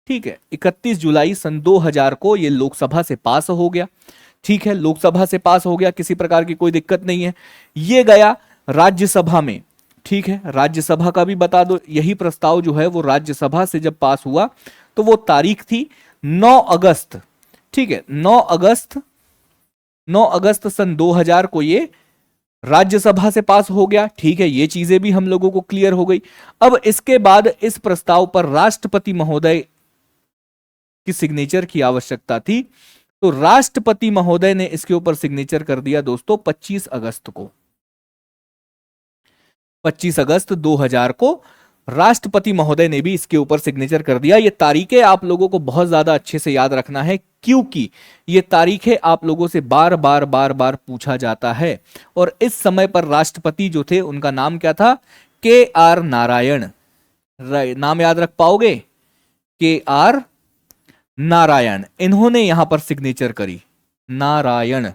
ठीक है, 31 जुलाई सन 2000 को ये लोकसभा से पास हो गया। ठीक है, लोकसभा से पास हो गया, किसी प्रकार की कोई दिक्कत नहीं है। ये गया राज्यसभा में, ठीक है, राज्यसभा का भी बता दो। यही प्रस्ताव जो है वो राज्यसभा से जब पास हुआ तो वो तारीख थी 9 अगस्त, ठीक है, 9 अगस्त सन 2000 को ये राज्यसभा से पास हो गया। ठीक है, ये चीजें भी हम लोगों को क्लियर हो गई। अब इसके बाद इस प्रस्ताव पर राष्ट्रपति महोदय की सिग्नेचर की आवश्यकता थी, तो राष्ट्रपति महोदय ने इसके ऊपर सिग्नेचर कर दिया दोस्तों 25 अगस्त को। 25 अगस्त 2000 को राष्ट्रपति महोदय ने भी इसके ऊपर सिग्नेचर कर दिया। ये तारीखें आप लोगों को बहुत ज्यादा अच्छे से याद रखना है, क्योंकि ये तारीखें आप लोगों से बार बार पूछा जाता है। और इस समय पर राष्ट्रपति जो थे उनका नाम क्या था? के.आर. नारायण। नाम याद रख पाओगे? के.आर. नारायण। इन्होंने यहां पर सिग्नेचर करी, नारायण,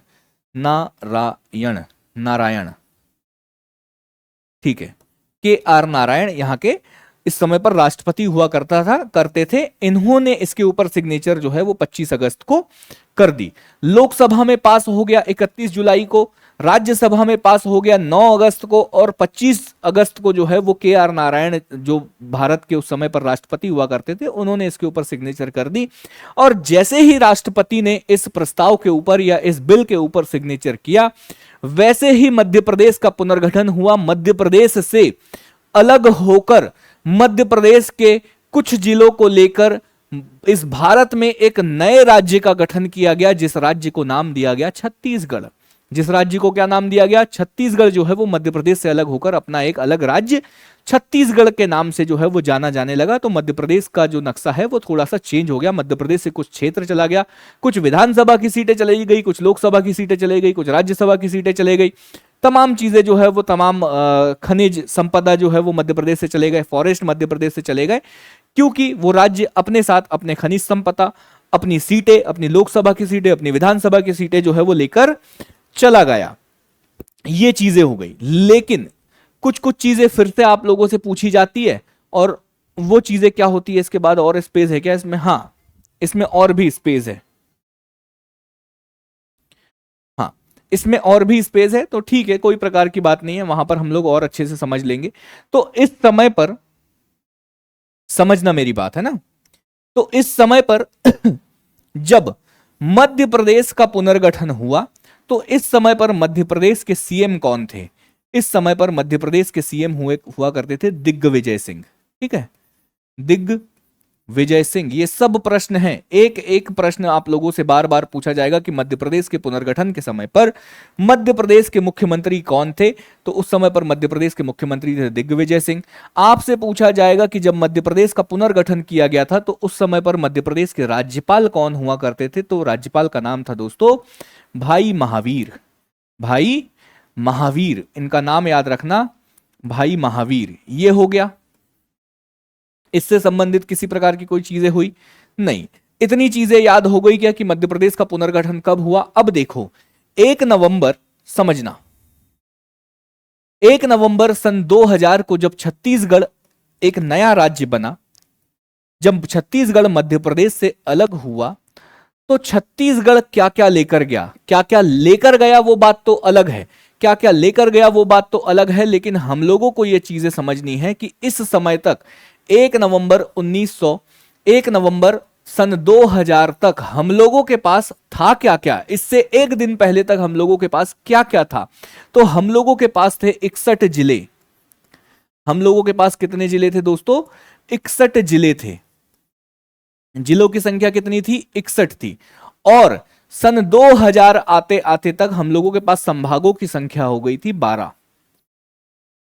ठीक है, के.आर. नारायण यहाँ के इस समय पर राष्ट्रपति हुआ करते थे। इन्होंने इसके ऊपर सिग्नेचर जो है वो 25 अगस्त को कर दी। लोकसभा में पास हो गया 31 जुलाई को, राज्यसभा में पास हो गया 9 अगस्त को, और 25 अगस्त को जो है वो के.आर. नारायण जो भारत के उस समय पर राष्ट्रपति हुआ करते थे, उन्होंने इसके ऊपर सिग्नेचर कर दी। और जैसे ही राष्ट्रपति ने इस प्रस्ताव के ऊपर या इस बिल के ऊपर सिग्नेचर किया, वैसे ही मध्य प्रदेश का पुनर्गठन हुआ। मध्य प्रदेश से अलग होकर मध्य प्रदेश के कुछ जिलों को लेकर इस भारत में एक नए राज्य का गठन किया गया, जिस राज्य को नाम दिया गया छत्तीसगढ़। जिस राज्य को क्या नाम दिया गया, छत्तीसगढ़ जो है वो मध्य प्रदेश से अलग होकर अपना एक अलग राज्य छत्तीसगढ़ के नाम से जो है वो जाना जाने लगा। तो मध्य प्रदेश का जो नक्शा है वो थोड़ा सा चेंज हो गया, मध्य प्रदेश से कुछ क्षेत्र चला गया, कुछ विधानसभा की सीटें चली गई, कुछ लोकसभा की सीटें चली गई, कुछ राज्यसभा की सीटें चली गई। तमाम चीजें जो है वो तमाम खनिज संपदा जो है वो मध्य प्रदेश से चले गए, फॉरेस्ट मध्य प्रदेश से चले गए, क्योंकि वो राज्य अपने साथ अपने खनिज संपदा, अपनी सीटें, अपनी लोकसभा की सीटें, अपनी विधानसभा की सीटें जो है वो लेकर चला गया। ये चीजें हो गई। लेकिन कुछ कुछ चीजें फिर से आप लोगों से पूछी जाती है, और वो चीजें क्या होती है इसके बाद, और स्पेस है क्या इसमें? हाँ, इसमें और भी स्पेस है। हाँ, इसमें और भी स्पेस है, तो ठीक है, कोई प्रकार की बात नहीं है, वहां पर हम लोग और अच्छे से समझ लेंगे। तो इस समय पर समझना मेरी बात है ना, तो इस समय पर जब मध्य प्रदेश का पुनर्गठन हुआ, तो इस समय पर मध्य प्रदेश के सीएम कौन थे? इस समय पर मध्य प्रदेश के सीएम हुआ करते थे दिग्विजय सिंह। ठीक है, दिग्विजय सिंह। ये सब प्रश्न हैं, एक एक प्रश्न आप लोगों से बार बार पूछा जाएगा कि मध्य प्रदेश के पुनर्गठन के समय पर मध्य प्रदेश के मुख्यमंत्री कौन थे? तो उस समय पर मध्य प्रदेश के मुख्यमंत्री थे दिग्विजय सिंह। आपसे पूछा जाएगा कि जब मध्य प्रदेश का पुनर्गठन किया गया था तो उस समय पर मध्य प्रदेश के राज्यपाल कौन हुआ करते थे? तो राज्यपाल का नाम था दोस्तों भाई महावीर। भाई महावीर, इनका नाम याद रखना, भाई महावीर। ये हो गया। इससे संबंधित किसी प्रकार की कोई चीजें हुई नहीं? इतनी चीजें याद हो गई क्या कि मध्य प्रदेश का पुनर्गठन कब हुआ? अब देखो, 1 नवंबर, समझना, 1 नवंबर सन 2000 को जब छत्तीसगढ़ एक नया राज्य बना, जब छत्तीसगढ़ मध्य प्रदेश से अलग हुआ, तो छत्तीसगढ़ क्या क्या लेकर गया, क्या क्या लेकर गया वो बात तो अलग है, क्या क्या लेकर गया वो बात तो अलग है, लेकिन हम लोगों को ये चीजें समझनी है कि इस समय तक 1 नवंबर 1900, 1 नवंबर सन 2000 तक हम लोगों के पास था क्या क्या, इससे एक दिन पहले तक हम लोगों के पास क्या क्या था? तो हम लोगों के पास थे 61 जिले। हम लोगों के पास कितने जिले थे दोस्तों? 61 जिले थे। जिलों की संख्या कितनी थी? 61 थी। और सन 2000 आते आते तक हम लोगों के पास संभागों की संख्या हो गई थी 12।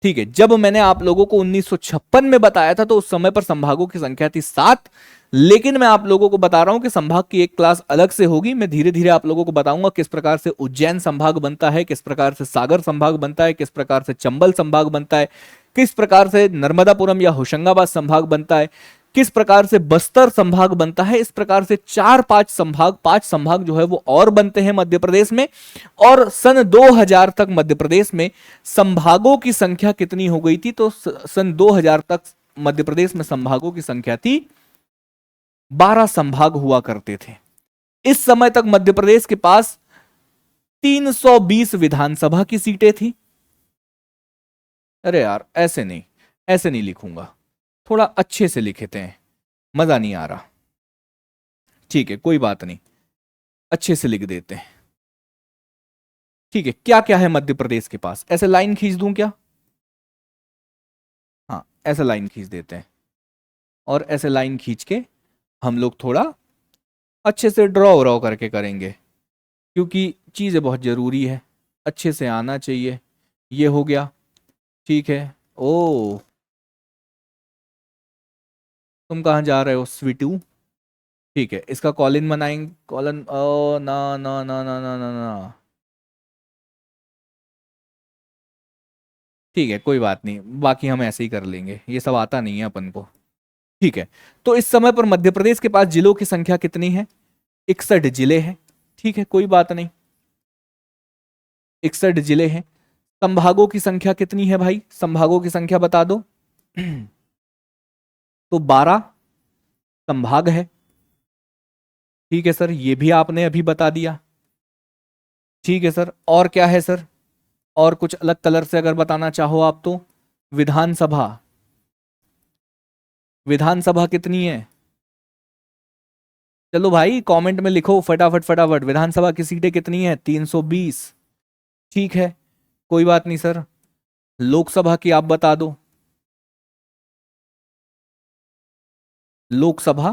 ठीक है, जब मैंने आप लोगों को 1956 में बताया था तो उस समय पर संभागों की संख्या थी 7। लेकिन मैं आप लोगों को बता रहा हूं कि संभाग की एक क्लास अलग से होगी। मैं धीरे धीरे आप लोगों को बताऊंगा किस प्रकार से उज्जैन संभाग बनता है, किस प्रकार से सागर संभाग बनता है, किस प्रकार से चंबल संभाग बनता है, किस प्रकार से नर्मदापुरम या होशंगाबाद संभाग बनता है, किस प्रकार से बस्तर संभाग बनता है। इस प्रकार से 4-5 संभाग, 5 संभाग जो है वो और बनते हैं मध्य प्रदेश में। और सन 2000 तक मध्य प्रदेश में संभागों की संख्या कितनी हो गई थी? तो सन 2000 तक मध्य प्रदेश में संभागों की संख्या थी 12 संभाग हुआ करते थे। इस समय तक मध्य प्रदेश के पास 320 विधानसभा की सीटें थी। अरे यार, ऐसे नहीं, ऐसे नहीं लिखूंगा, थोड़ा अच्छे से लिखते हैं, मजा नहीं आ रहा। ठीक है, कोई बात नहीं, अच्छे से लिख देते हैं। ठीक है, क्या क्या है मध्य प्रदेश के पास? ऐसे लाइन खींच दूं क्या? हाँ, ऐसे लाइन खींच देते हैं, और ऐसे लाइन खींच के हम लोग थोड़ा अच्छे से ड्रॉ व्रॉ करके करेंगे, क्योंकि चीजें बहुत जरूरी है, अच्छे से आना चाहिए। ये हो गया। ठीक है। ओ, तुम कहाँ जा रहे हो स्वीटू? ठीक है, इसका कॉलिन बनाएंगे, कॉलन, ओ ना ना ना ना ना ना ना, ठीक है, कोई बात नहीं, बाकी हम ऐसे ही कर लेंगे, ये सब आता नहीं है अपन को। ठीक है, तो इस समय पर मध्य प्रदेश के पास जिलों की संख्या कितनी है? 61 जिले हैं। ठीक है, कोई बात नहीं, 61 जिले हैं। संभागों की संख्या कितनी है भाई? संभागों की संख्या बता दो। तो 12 संभाग है। ठीक है सर, ये भी आपने अभी बता दिया। ठीक है सर, और क्या है सर? और कुछ अलग कलर से अगर बताना चाहो आप तो? विधानसभा, विधानसभा कितनी है? चलो भाई, कमेंट में लिखो फटाफट फटाफट, विधानसभा की सीटें कितनी है? 320। ठीक है, कोई बात नहीं सर। लोकसभा की आप बता दो। लोकसभा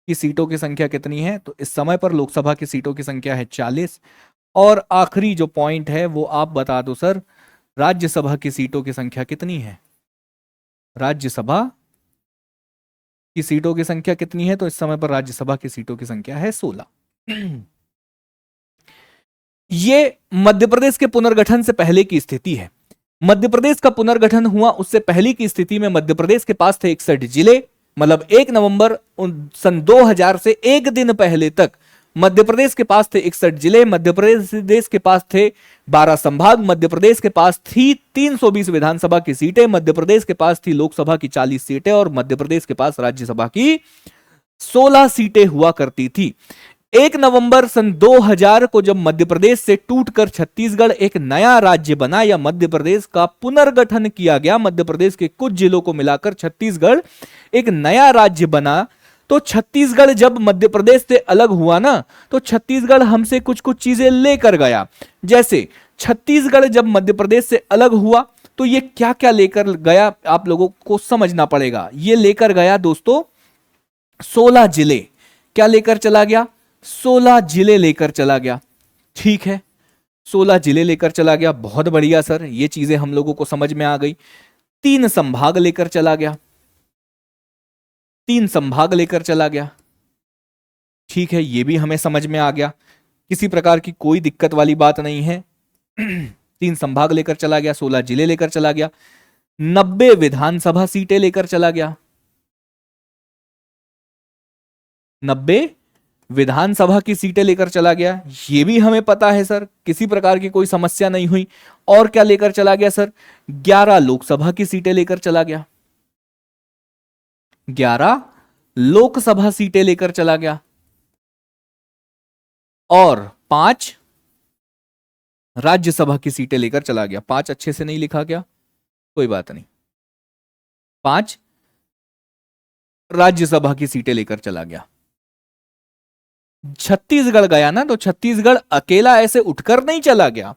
की सीटों की संख्या कितनी है? तो इस समय पर लोकसभा की सीटों की संख्या है 40। और आखिरी जो पॉइंट है वो आप बता दो सर, राज्यसभा की सीटों की संख्या कितनी है? राज्यसभा की सीटों की संख्या कितनी है? तो इस समय पर राज्यसभा की सीटों की संख्या है 16। ये मध्य प्रदेश के पुनर्गठन से पहले की स्थिति है। मध्य प्रदेश का पुनर्गठन हुआ उससे पहले की स्थिति में मध्य प्रदेश के पास थे 61 जिले, मतलब 1 नवंबर सन 2000 से एक दिन पहले तक मध्य प्रदेश के पास थे 61 जिले, मध्य प्रदेश के पास थे 12 संभाग, मध्य प्रदेश के पास थी 320 विधानसभा की सीटें, मध्य प्रदेश के पास थी लोकसभा की 40 सीटें और मध्य प्रदेश के पास राज्यसभा की 16 सीटें हुआ करती थी। 1 नवंबर सन 2000 को जब मध्य प्रदेश से टूटकर छत्तीसगढ़ एक नया राज्य बना या मध्य प्रदेश का पुनर्गठन किया गया, मध्य प्रदेश के कुछ जिलों को मिलाकर छत्तीसगढ़ एक नया राज्य बना, तो छत्तीसगढ़ जब मध्य प्रदेश से अलग हुआ ना, तो छत्तीसगढ़ हमसे कुछ कुछ चीजें लेकर गया। जैसे छत्तीसगढ़ जब मध्य प्रदेश से अलग हुआ तो ये क्या क्या लेकर गया, आप लोगों को समझना पड़ेगा। ये लेकर गया दोस्तों 16 जिले। क्या लेकर चला गया? 16 जिले लेकर चला गया। ठीक है, 16 जिले लेकर चला गया, बहुत बढ़िया सर, ये चीजें हम लोगों को समझ में आ गई। 3 संभाग लेकर चला गया, 3 संभाग लेकर चला गया। ठीक है, ये भी हमें समझ में आ गया, किसी प्रकार की कोई दिक्कत वाली बात नहीं है। 3 संभाग लेकर चला गया, 16 जिले लेकर चला गया, 90 विधानसभा सीटें लेकर चला गया। 90 विधानसभा की सीटें लेकर चला गया, ये भी हमें पता है सर, किसी प्रकार की कोई समस्या नहीं हुई। और क्या लेकर चला गया सर? 11 लोकसभा की सीटें लेकर चला गया, 11 लोकसभा सीटें लेकर चला गया और 5 राज्यसभा की सीटें लेकर चला गया। 5 अच्छे से नहीं लिखा गया, कोई बात नहीं, 5 राज्यसभा की सीटें लेकर चला गया। छत्तीसगढ़ गया ना, तो छत्तीसगढ़ अकेला ऐसे उठकर नहीं चला गया,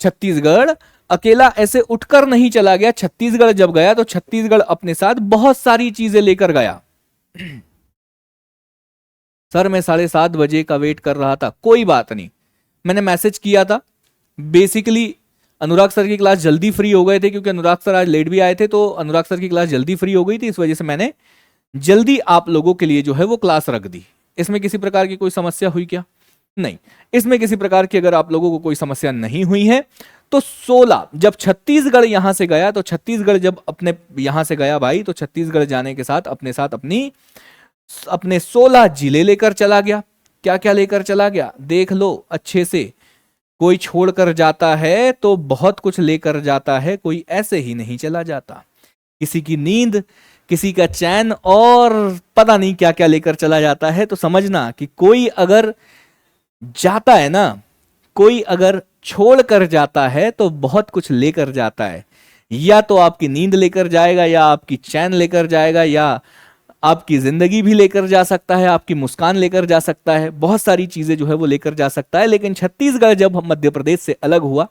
छत्तीसगढ़ अकेला ऐसे उठकर नहीं चला गया। छत्तीसगढ़ जब गया तो छत्तीसगढ़ अपने साथ बहुत सारी चीजें लेकर गया। सर मैं 7:30 बजे का वेट कर रहा था, कोई बात नहीं, मैंने मैसेज किया था। बेसिकली अनुराग सर की क्लास जल्दी फ्री हो गए थे, क्योंकि अनुराग सर आज लेट भी आए थे, तो अनुराग सर की क्लास जल्दी फ्री हो गई थी, इस वजह से मैंने जल्दी आप लोगों के लिए जो है वो क्लास रख दी। इसमें किसी प्रकार की कोई समस्या हुई क्या? नहीं, इसमें किसी प्रकार की अगर आप लोगों को कोई समस्या नहीं हुई है तो 16 जब छत्तीसगढ़ यहां से गया, तो छत्तीसगढ़ जब अपने यहां से गया भाई, तो छत्तीसगढ़ जाने के साथ अपने 16 जिले लेकर चला गया। क्या क्या लेकर चला गया देख लो अच्छे से, कोई छोड़कर जाता है तो बहुत कुछ लेकर जाता है, कोई ऐसे ही नहीं चला जाता। किसी की नींद, किसी का चैन और पता नहीं क्या क्या लेकर चला जाता है। तो समझना कि कोई अगर जाता है ना, कोई अगर छोड़ कर जाता है तो बहुत कुछ लेकर जाता है, या तो आपकी नींद लेकर जाएगा, या आपकी चैन लेकर जाएगा, या आपकी जिंदगी भी लेकर जा सकता है, आपकी मुस्कान लेकर जा सकता है, बहुत सारी चीजें जो है वो लेकर जा सकता है। लेकिन छत्तीसगढ़ जब मध्य प्रदेश से अलग हुआ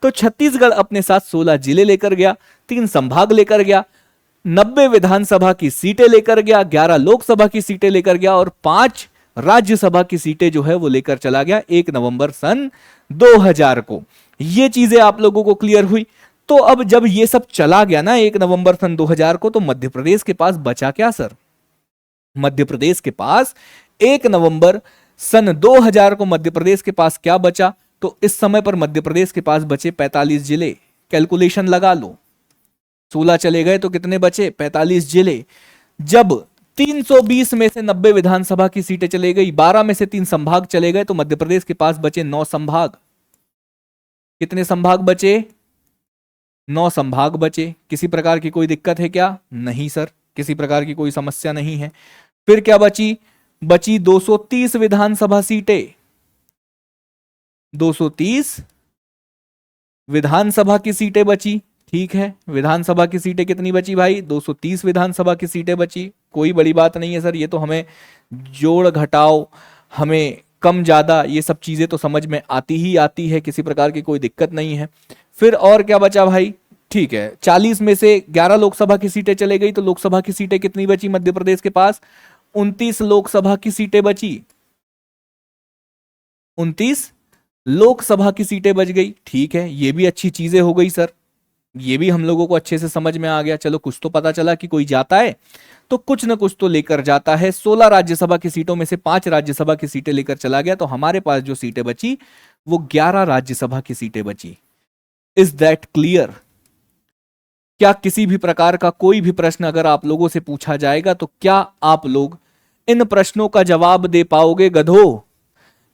तो छत्तीसगढ़ अपने साथ 16 जिले लेकर गया, 3 संभाग लेकर गया, 90 विधानसभा की सीटें लेकर गया, 11 लोकसभा की सीटें लेकर गया और 5 राज्यसभा की सीटें जो है वो लेकर चला गया 1 नवंबर सन 2000 को। ये चीजें आप लोगों को क्लियर हुई। तो अब जब ये सब चला गया ना 1 नवंबर सन 2000 को, तो मध्य प्रदेश के पास बचा क्या सर? मध्य प्रदेश के पास 1 नवंबर सन 2000 को मध्य प्रदेश के पास क्या बचा? तो इस समय पर मध्य प्रदेश के पास बचे 45 जिले। कैलकुलेशन लगा लो, 16 चले गए तो कितने बचे? 45 जिले। जब 320 में से 90 विधानसभा की सीटें चले गई, 12 में से 3 संभाग चले गए, तो मध्य प्रदेश के पास बचे 9 संभाग। कितने संभाग बचे? 9 संभाग बचे। किसी प्रकार की कोई दिक्कत है क्या? नहीं सर, किसी प्रकार की कोई समस्या नहीं है। फिर क्या बची? बची 230 विधानसभा सीटें। 230 विधानसभा की सीटें बची। ठीक है, विधानसभा की सीटें कितनी बची भाई? 230 विधानसभा की सीटें बची। कोई बड़ी बात नहीं है सर, ये तो हमें जोड़ घटाव, हमें कम ज्यादा, ये सब चीजें तो समझ में आती ही आती है, किसी प्रकार की कोई दिक्कत नहीं है। फिर और क्या बचा भाई? ठीक है, 40 में से 11 लोकसभा की सीटें चले गई, तो लोकसभा की सीटें कितनी बची मध्य प्रदेश के पास? 29 लोकसभा की सीटें बची। 29 लोकसभा की सीटें बच गई, ठीक है, ये भी अच्छी चीजें हो गई सर, ये भी हम लोगों को अच्छे से समझ में आ गया। चलो कुछ तो पता चला कि कोई जाता है तो कुछ ना कुछ तो लेकर जाता है। 16 राज्यसभा की सीटों में से 5 राज्यसभा की सीटें लेकर चला गया, तो हमारे पास जो सीटें बची वो 11 राज्यसभा की सीटें बची। Is that clear? क्या किसी भी प्रकार का कोई भी प्रश्न अगर आप लोगों से पूछा जाएगा तो क्या आप लोग इन प्रश्नों का जवाब दे पाओगे गधो,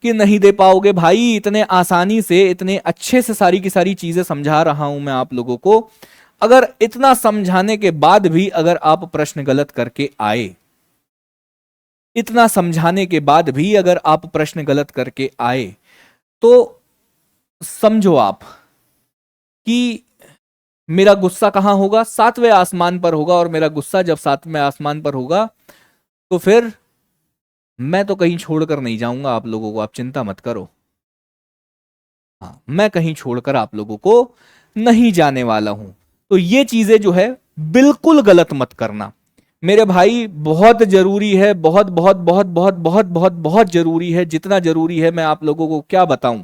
कि नहीं दे पाओगे? भाई इतने आसानी से, इतने अच्छे से सारी की सारी चीजें समझा रहा हूं मैं आप लोगों को, अगर इतना समझाने के बाद भी अगर आप प्रश्न गलत करके आए, इतना समझाने के बाद भी अगर आप प्रश्न गलत करके आए, तो समझो आप कि मेरा गुस्सा कहां होगा? 7वें आसमान पर होगा। और मेरा गुस्सा जब 7वें आसमान पर होगा तो फिर मैं तो कहीं छोड़कर नहीं जाऊंगा आप लोगों को, आप चिंता मत करो। हाँ, मैं कहीं छोड़कर आप लोगों को नहीं जाने वाला हूं। तो ये चीजें जो है बिल्कुल गलत मत करना मेरे भाई, बहुत जरूरी है, बहुत बहुत बहुत बहुत बहुत बहुत बहुत जरूरी है। जितना जरूरी है मैं आप लोगों को क्या बताऊं,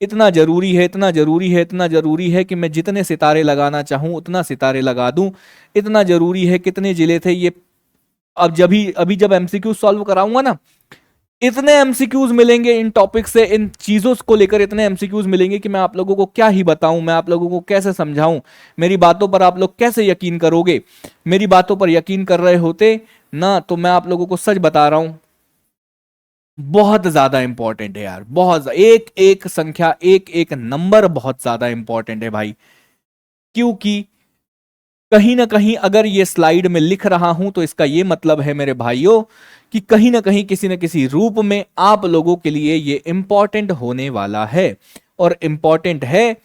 इतना जरूरी है, इतना जरूरी है, इतना जरूरी है कि मैं जितने सितारे लगाना चाहूं उतना सितारे लगा दूं। इतना जरूरी है, कितने जिले थे ये, अब अभी जब एमसीक्यू सॉल्व कराऊंगा ना, इतने एमसीक्यूज मिलेंगे इन टॉपिक से, इन चीजों को लेकर इतने एमसीक्यूज मिलेंगे कि मैं आप लोगों को क्या ही बताऊं, मैं आप लोगों को कैसे समझाऊं, मेरी बातों पर आप लोग कैसे यकीन करोगे? मेरी बातों पर यकीन कर रहे होते ना तो मैं आप लोगों को सच बता रहा हूं, बहुत ज्यादा इंपॉर्टेंट है यार, बहुत एक एक संख्या, एक एक नंबर बहुत ज्यादा इंपॉर्टेंट है भाई। क्योंकि कहीं ना कहीं अगर ये स्लाइड में लिख रहा हूं तो इसका ये मतलब है मेरे भाइयों कि कहीं ना कहीं किसी न किसी रूप में आप लोगों के लिए ये इंपॉर्टेंट होने वाला है। और इंपॉर्टेंट है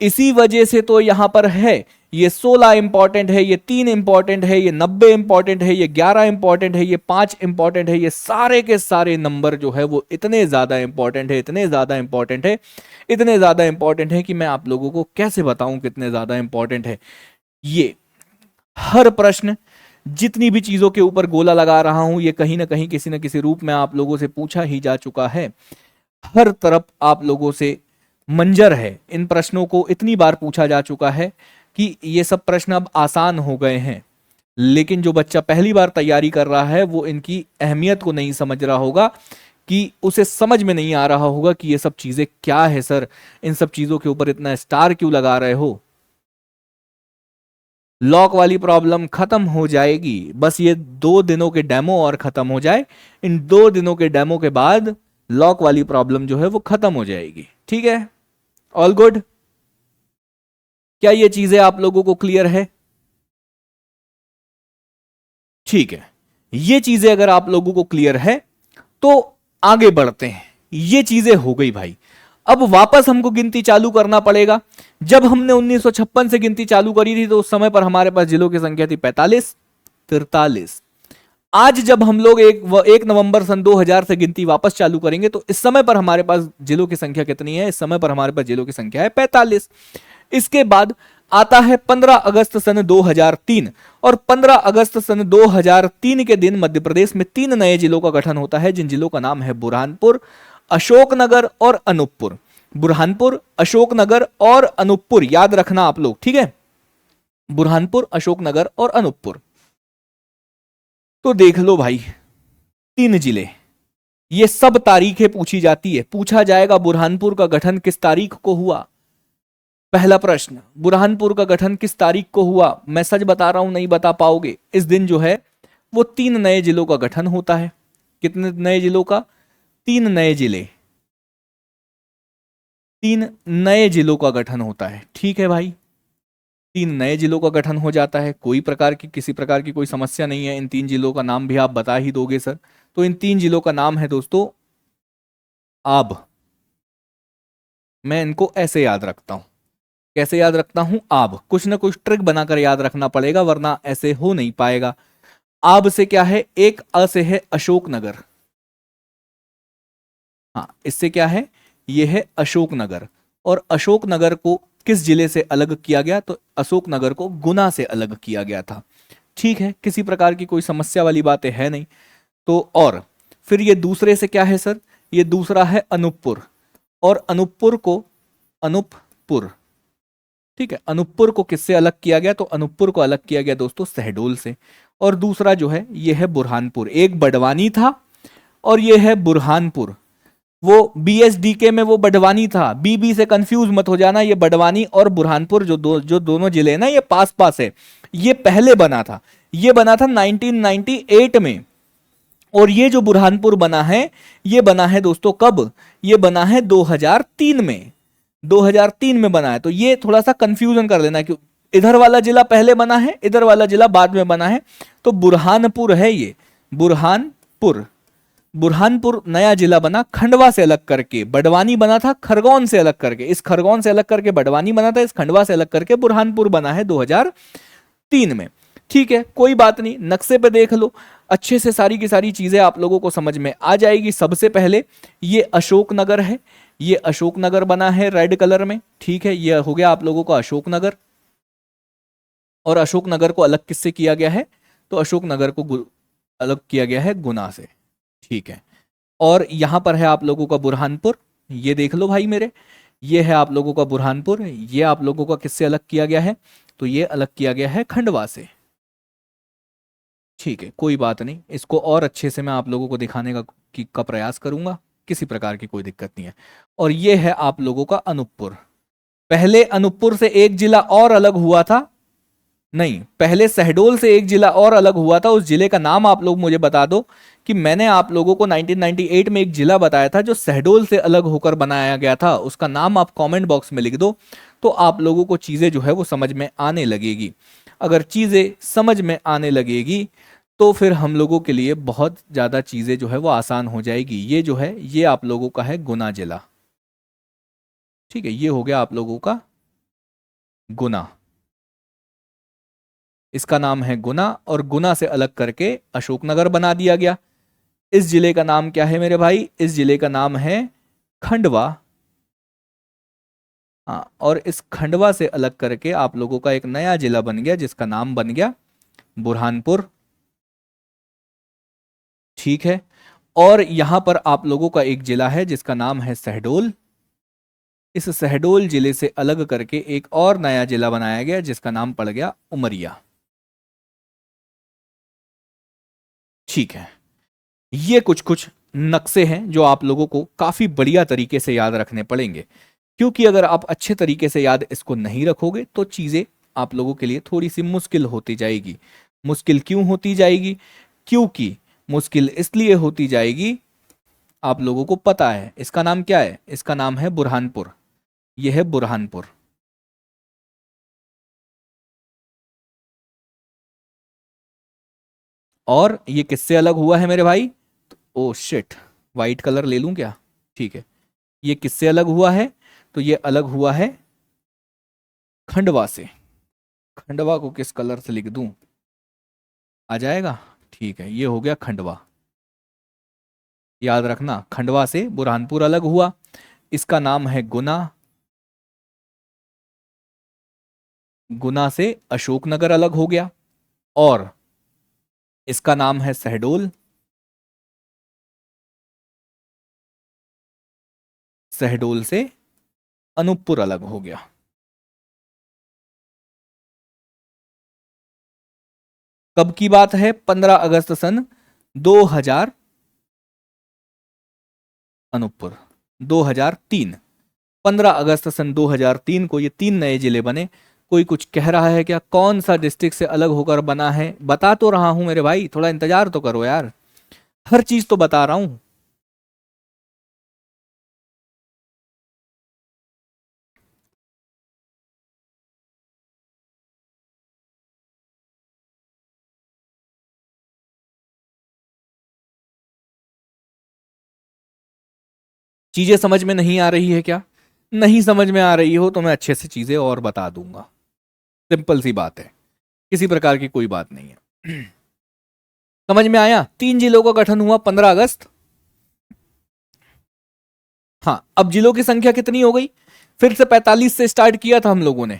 इसी वजह से तो यहां पर है, ये 16 इंपॉर्टेंट है, ये 3 इंपॉर्टेंट है, ये 90 इंपॉर्टेंट है, ये 11 इंपॉर्टेंट है, ये 5 इंपॉर्टेंट है। ये सारे के सारे नंबर जो है वो इतने ज्यादा इंपॉर्टेंट है, इतने ज्यादा इंपॉर्टेंट है, इतने ज्यादा इंपॉर्टेंट है कि मैं आप लोगों को कैसे बताऊं कितने ज्यादा इंपॉर्टेंट है ये। हर प्रश्न, जितनी भी चीजों के ऊपर गोला लगा रहा हूं, ये कहीं ना कहीं किसी न किसी रूप में आप लोगों से पूछा ही जा चुका है। हर तरफ आप लोगों से मंजर है, इन प्रश्नों को इतनी बार पूछा जा चुका है कि ये सब प्रश्न अब आसान हो गए हैं। लेकिन जो बच्चा पहली बार तैयारी कर रहा है वो इनकी अहमियत को नहीं समझ रहा होगा, कि उसे समझ में नहीं आ रहा होगा कि ये सब चीजें क्या है सर, इन सब चीजों के ऊपर इतना स्टार क्यों लगा रहे हो। लॉक वाली प्रॉब्लम खत्म हो जाएगी, बस ये 2 दिनों के डेमो और खत्म हो जाए। इन 2 दिनों के डेमो के बाद लॉक वाली प्रॉब्लम जो है वो खत्म हो जाएगी। ठीक है, ऑल गुड? क्या ये चीजें आप लोगों को क्लियर है? ठीक है, ये चीजें अगर आप लोगों को क्लियर है तो आगे बढ़ते हैं। ये चीजें हो गई भाई, अब वापस हमको गिनती चालू करना पड़ेगा। जब हमने 1956 से गिनती चालू करी थी तो उस समय पर हमारे पास जिलों की संख्या थी 45, 43। आज जब हम लोग 1 नवंबर सन 2000 से गिनती वापस चालू करेंगे तो इस समय पर हमारे पास जिलों की संख्या कितनी है? इस समय पर हमारे पास जिलों की संख्या है 45। इसके बाद आता है 15 अगस्त सन 2003, और 15 अगस्त सन 2003 के दिन मध्य प्रदेश में 3 नए जिलों का गठन होता है, जिन जिलों का नाम है बुरहानपुर, अशोकनगर और अनूपपुर। बुरहानपुर, अशोकनगर और अनूपपुर, याद रखना आप लोग, ठीक है? बुरहानपुर, अशोकनगर और अनूपपुर। तो देख लो भाई, 3 जिले, ये सब तारीखें पूछी जाती है, पूछा जाएगा बुरहानपुर का गठन किस तारीख को हुआ। पहला प्रश्न, बुरहानपुर का गठन किस तारीख को हुआ? मैं सच बता रहा हूं, नहीं बता पाओगे। इस दिन जो है वो 3 नए जिलों का गठन होता है। कितने नए जिलों का? 3 नए जिले, 3 नए जिलों का गठन होता है। ठीक है भाई, 3 नए जिलों का गठन हो जाता है, कोई प्रकार की, किसी प्रकार की कोई समस्या नहीं है। इन 3 जिलों का नाम भी आप बता ही दोगे सर। तो इन 3 जिलों का नाम है दोस्तों आब। मैं इनको ऐसे याद रखता हूं, कैसे याद रखता हूं? आब। कुछ ना कुछ ट्रिक बनाकर याद रखना पड़ेगा वरना ऐसे हो नहीं पाएगा। आब से क्या है? एक अ से है अशोकनगर। हाँ, इससे क्या है? ये है अशोकनगर। और अशोकनगर को किस जिले से अलग किया गया? तो अशोकनगर को गुना से अलग किया गया था। ठीक है, किसी प्रकार की कोई समस्या वाली बातें है नहीं। तो और फिर ये दूसरे से क्या है सर? ये दूसरा है अनूपपुर। और अनूपपुर, ठीक है, अनूपपुर को किससे अलग किया गया? तो अनूपपुर को अलग किया गया दोस्तों शहडोल से। और दूसरा जो है ये है बुरहानपुर। एक बड़वानी था और ये है बुरहानपुर। वो बीएसडीके में वो बड़वानी था, बीबी से कंफ्यूज मत हो जाना। ये बड़वानी और बुरहानपुर जो दोनों जिले हैं ना, ये पास पास है। ये पहले बना था, ये बना था 1998 में। और ये जो बुरहानपुर बना है, ये बना है दोस्तों कब? ये बना है 2003 में। 2003 में बना है। तो ये थोड़ा सा कंफ्यूजन कर लेना कि इधर वाला जिला पहले बना है, इधर वाला जिला बाद में बना है। तो बुरहानपुर है ये, बुरहानपुर। बुरहानपुर नया जिला बना खंडवा से अलग करके। बड़वानी बना था खरगोन से अलग करके, इस खरगोन से अलग करके बड़वानी बना था, इस खंडवा से अलग करके बुरहानपुर बना है 2003 में। ठीक है, कोई बात नहीं, नक्शे पे देख लो अच्छे से, सारी की सारी चीजें आप लोगों को समझ में आ जाएगी। सबसे पहले ये अशोकनगर है, ये अशोकनगर बना है रेड कलर में। ठीक है, ये हो गया आप लोगों का अशोकनगर। और अशोकनगर को अलग किससे किया गया है? तो अशोकनगर को अलग किया गया है गुना से। ठीक है, और यहां पर है आप लोगों का बुरहानपुर। ये देख लो भाई मेरे, ये है आप लोगों का बुरहानपुर। ये आप लोगों का किससे अलग किया गया है? तो ये अलग किया गया है खंडवा से। ठीक है, कोई बात नहीं, इसको और अच्छे से मैं आप लोगों को दिखाने का प्रयास करूंगा, किसी प्रकार की कोई दिक्कत नहीं है। और ये है आप लोगों का अनूपपुर। पहले अनूपपुर से एक जिला और अलग हुआ था, नहीं, पहले शहडोल से एक जिला और अलग हुआ था। उस जिले का नाम आप लोग मुझे बता दो कि मैंने आप लोगों को 1998 में एक जिला बताया था जो शहडोल से अलग होकर बनाया गया था, उसका नाम आप कमेंट बॉक्स में लिख दो, तो आप लोगों को चीजें जो है वो समझ में आने लगेगी। अगर चीजें समझ में आने लगेगी तो फिर हम लोगों के लिए बहुत ज्यादा चीजें जो है वो आसान हो जाएगी। ये जो है ये आप लोगों का है गुना जिला। ठीक है, ये हो गया आप लोगों का गुना, इसका नाम है गुना, और गुना से अलग करके अशोकनगर बना दिया गया। इस जिले का नाम क्या है मेरे भाई? इस जिले का नाम है खंडवा। हाँ, और इस खंडवा से अलग करके आप लोगों का एक नया जिला बन गया जिसका नाम बन गया बुरहानपुर। ठीक है, और यहां पर आप लोगों का एक जिला है जिसका नाम है शहडोल। इस शहडोल जिले से अलग करके एक और नया जिला बनाया गया जिसका नाम पड़ गया उमरिया। ठीक है, ये कुछ कुछ नक्शे हैं जो आप लोगों को काफी बढ़िया तरीके से याद रखने पड़ेंगे, क्योंकि अगर आप अच्छे तरीके से याद इसको नहीं रखोगे तो चीजें आप लोगों के लिए थोड़ी सी मुश्किल होती जाएगी। मुश्किल क्यों होती जाएगी? क्योंकि मुश्किल इसलिए होती जाएगी, आप लोगों को पता है इसका नाम क्या है? इसका नाम है बुरहानपुर। यह है बुरहानपुर। और ये किससे अलग हुआ है मेरे भाई? ओ शिट, वाइट कलर ले लूं क्या? ठीक है, ये किससे अलग हुआ है? तो ये अलग हुआ है खंडवा से। खंडवा को किस कलर से लिख दूं? आ जाएगा? ठीक है, ये हो गया खंडवा। याद रखना, खंडवा से बुरहानपुर अलग हुआ, इसका नाम है गुना। गुना से अशोकनगर अलग हो गया, और इसका नाम है शहडोल। शहडोल से अनूपपुर अलग हो गया। कब की बात है? 15 अगस्त सन 2000, अनूपपुर 2003। 15 अगस्त सन 2003 को ये 3 नए जिले बने। कोई कुछ कह रहा है क्या? कौन सा डिस्ट्रिक्ट से अलग होकर बना है? बता तो रहा हूं मेरे भाई, थोड़ा इंतजार तो करो यार, हर चीज तो बता रहा हूं। चीजें समझ में नहीं आ रही है क्या? नहीं समझ में आ रही हो तो मैं अच्छे से चीजें और बता दूंगा। सिंपल सी बात है, किसी प्रकार की कोई बात नहीं है। समझ में आया? 3 जिलों का गठन हुआ 15 अगस्त। हाँ, अब जिलों की संख्या कितनी हो गई? फिर से 45 से स्टार्ट किया था हम लोगों ने,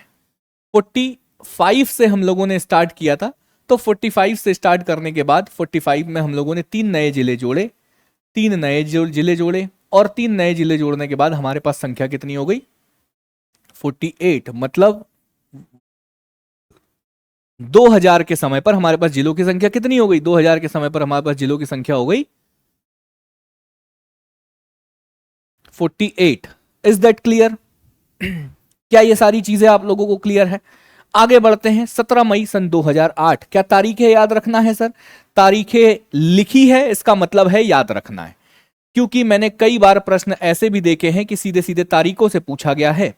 45 से हम लोगों ने स्टार्ट किया था। तो 45 से स्टार्ट करने के बाद 45 में हम लोगों ने 3 नए जिले जोड़े। 3 नए जिले जोड़े, और 3 नए जिले जोड़ने के बाद हमारे पास संख्या कितनी हो गई? 48। मतलब 2000 के समय पर हमारे पास जिलों की संख्या कितनी हो गई? 2000 के समय पर हमारे पास जिलों की संख्या हो गई 48। Is that clear? क्या ये सारी चीजें आप लोगों को क्लियर है? आगे बढ़ते हैं। 17 मई सन 2008। क्या तारीखें याद रखना है सर? तारीखें लिखी है, इसका मतलब है याद रखना है, क्योंकि मैंने कई बार प्रश्न ऐसे भी देखे हैं कि सीधे सीधे तारीखों से पूछा गया है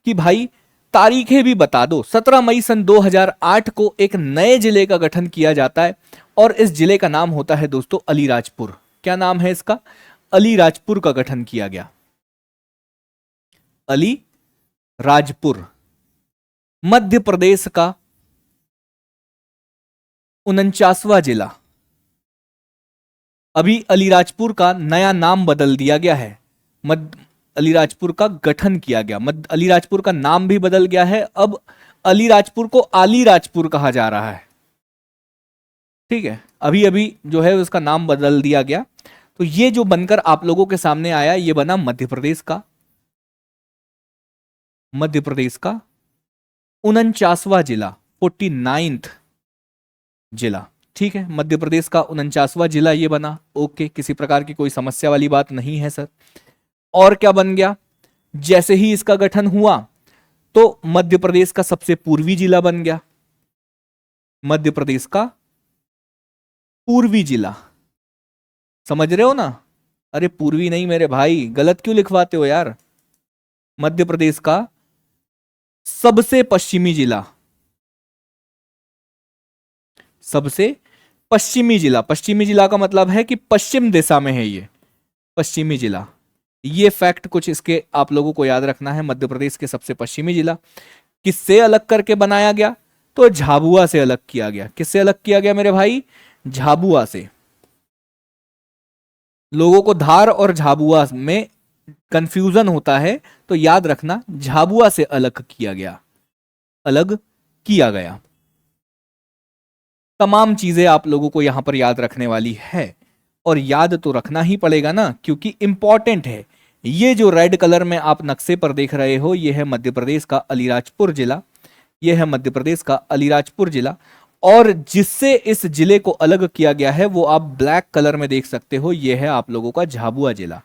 कि भाई तारीखें भी बता दो। 17 मई सन 2008 को एक नए जिले का गठन किया जाता है और इस जिले का नाम होता है दोस्तों अलीराजपुर। क्या नाम है इसका? अलीराजपुर का गठन किया गया। अलीराजपुर मध्य प्रदेश का 49वां जिला। अभी अलीराजपुर का नया नाम बदल दिया गया है, अलीराजपुर का गठन किया गया, अलीराजपुर का नाम भी बदल गया है। अब अलीराजपुर को आलीराजपुर कहा जा रहा है। ठीक है, अभी अभी जो है उसका नाम बदल दिया गया। तो ये जो बनकर आप लोगों के सामने आया, ये बना मध्य प्रदेश का 49वां जिला, 49th जिला। ठीक है, मध्य प्रदेश का 49वां जिला ये बना। ओके, किसी प्रकार की कोई समस्या वाली बात नहीं है सर। और क्या बन गया? जैसे ही इसका गठन हुआ तो मध्य प्रदेश का सबसे पूर्वी जिला बन गया। मध्य प्रदेश का पूर्वी जिला, समझ रहे हो ना? अरे पूर्वी नहीं मेरे भाई, गलत क्यों लिखवाते हो यार? मध्य प्रदेश का सबसे पश्चिमी जिला, सबसे पश्चिमी जिला। पश्चिमी जिला का मतलब है कि पश्चिम दिशा में है ये पश्चिमी जिला। ये फैक्ट कुछ इसके आप लोगों को याद रखना है। मध्य प्रदेश के सबसे पश्चिमी जिला किससे अलग करके बनाया गया? तो झाबुआ से अलग किया गया। किससे अलग किया गया मेरे भाई? झाबुआ से। लोगों को धार और झाबुआ में कंफ्यूजन होता है, तो याद रखना झाबुआ से अलग किया गया, अलग किया गया। तमाम चीजें आप लोगों को यहां पर याद रखने वाली है, और याद तो रखना ही पड़ेगा ना, क्योंकि इंपॉर्टेंट है। ये जो रेड कलर में आप नक्शे पर देख रहे हो, ये है मध्य प्रदेश का अलीराजपुर जिला। ये है मध्य प्रदेश का अलीराजपुर जिला, और जिससे इस जिले को अलग किया गया है वो आप ब्लैक कलर में देख सकते हो। ये है आप लोगों का झाबुआ जिला।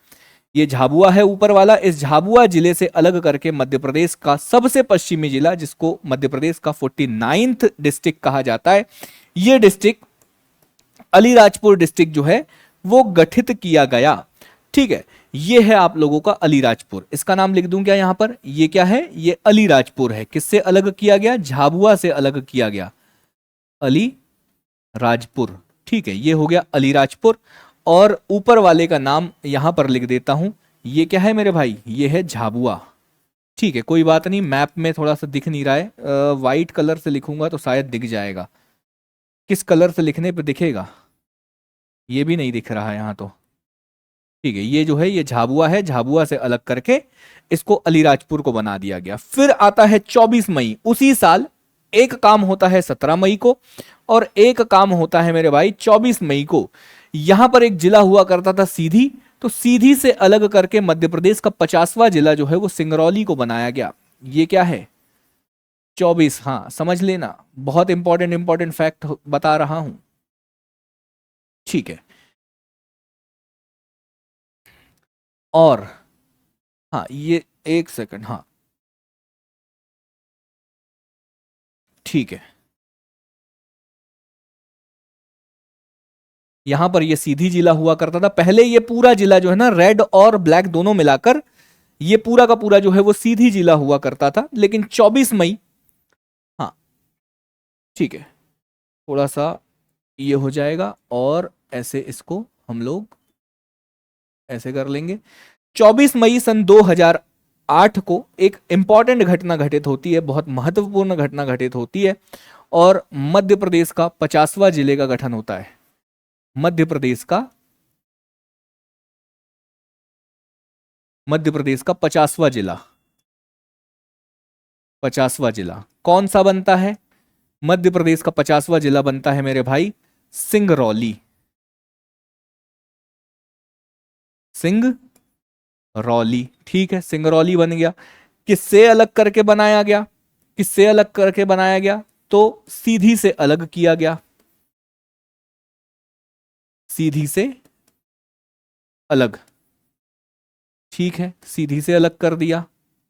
ये झाबुआ है ऊपर वाला। इस झाबुआ जिले से अलग करके मध्य प्रदेश का सबसे पश्चिमी जिला, जिसको मध्य प्रदेश का 49th डिस्ट्रिक्ट कहा जाता है, ये डिस्ट्रिक्ट अलीराजपुर डिस्ट्रिक्ट जो है वो गठित किया गया। ठीक है, ये है आप लोगों का अलीराजपुर। इसका नाम लिख दूं क्या यहां पर? ये क्या है? ये अलीराजपुर है। किससे अलग किया गया? झाबुआ से अलग किया गया, अलीराजपुर। ठीक है, ये हो गया अलीराजपुर। और ऊपर वाले का नाम यहां पर लिख देता हूं। ये क्या है मेरे भाई? ये है झाबुआ। ठीक है, कोई बात नहीं, मैप में थोड़ा सा दिख नहीं रहा है, वाइट कलर से लिखूंगा तो शायद दिख जाएगा। किस कलर से लिखने पे दिखेगा? ये भी नहीं दिख रहा है यहां तो। ठीक है, ये जो है ये झाबुआ है। झाबुआ से अलग करके इसको अलीराजपुर को बना दिया गया। फिर आता है 24 मई उसी साल। एक काम होता है 17 मई को और एक काम होता है मेरे भाई 24 मई को। यहां पर एक जिला हुआ करता था सीधी, तो सीधी से अलग करके मध्य प्रदेश का 50वां जिला जो है वो सिंगरौली को बनाया गया। ये क्या है? 24। हाँ समझ लेना, बहुत इंपॉर्टेंट फैक्ट बता रहा हूं। ठीक है, और हाँ ये एक सेकंड, हाँ ठीक है, यहां पर ये सीधी जिला हुआ करता था पहले। ये पूरा जिला जो है ना, रेड और ब्लैक दोनों मिलाकर ये पूरा का पूरा जो है वो सीधी जिला हुआ करता था। लेकिन 24 मई, हाँ ठीक है, थोड़ा सा ये हो जाएगा और ऐसे इसको हम लोग ऐसे कर लेंगे। 24 मई सन 2008 को एक इंपॉर्टेंट घटना घटित होती है, बहुत महत्वपूर्ण घटना घटित होती है, और मध्य प्रदेश का 50वां जिले का गठन होता है। मध्य प्रदेश का 50वां जिला, 50वां जिला कौन सा बनता है? मध्य प्रदेश का 50वां जिला बनता है मेरे भाई सिंगरौली। रौली, ठीक है, सिंगरौली बन गया। किससे अलग करके बनाया गया? किससे अलग करके बनाया गया? तो सीधी से अलग किया गया, सीधी से अलग, ठीक है, सीधी से अलग कर दिया।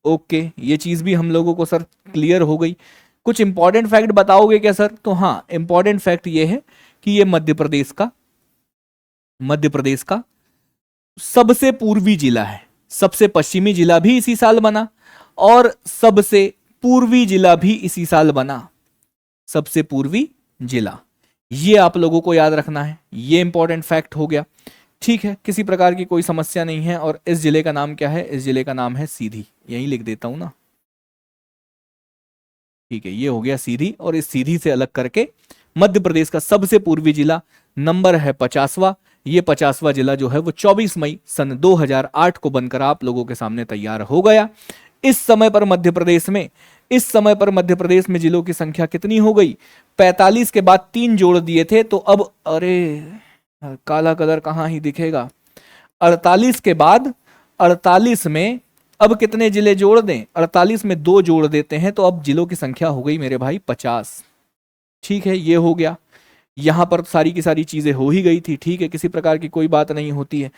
ओके, ये चीज भी हम लोगों को सर क्लियर हो गई। कुछ इंपॉर्टेंट फैक्ट बताओगे क्या सर? तो हाँ, इंपॉर्टेंट फैक्ट ये है कि ये मध्य प्रदेश का सबसे पूर्वी जिला है। सबसे पश्चिमी जिला भी इसी साल बना और सबसे पूर्वी जिला भी इसी साल बना। सबसे पूर्वी जिला, ये आप लोगों को याद रखना है, ये इंपॉर्टेंट फैक्ट हो गया। ठीक है, किसी प्रकार की कोई समस्या नहीं है। और इस जिले का नाम क्या है? इस जिले का नाम है सीधी, यही लिख देता हूं ना। ठीक है, ये हो गया सीधी, और इस सीधी से अलग करके मध्य प्रदेश का सबसे पूर्वी जिला, नंबर है 50वां। ये 50वां जिला जो है वो 24 मई सन 2008 को बनकर आप लोगों के सामने तैयार हो गया। इस समय पर मध्य प्रदेश में, इस समय पर मध्य प्रदेश में जिलों की संख्या कितनी हो गई? 45 के बाद 3 जोड़ दिए थे, तो अब अरे काला कलर कहां ही दिखेगा। 48 के बाद 48 में अब कितने जिले जोड़ दें? 48 में 2 जोड़ देते हैं, तो अब जिलों की संख्या हो गई मेरे भाई 50। ठीक है, ये हो गया। यहां पर सारी की सारी चीजें हो ही गई थी, ठीक है, किसी प्रकार की कोई बात नहीं होती है।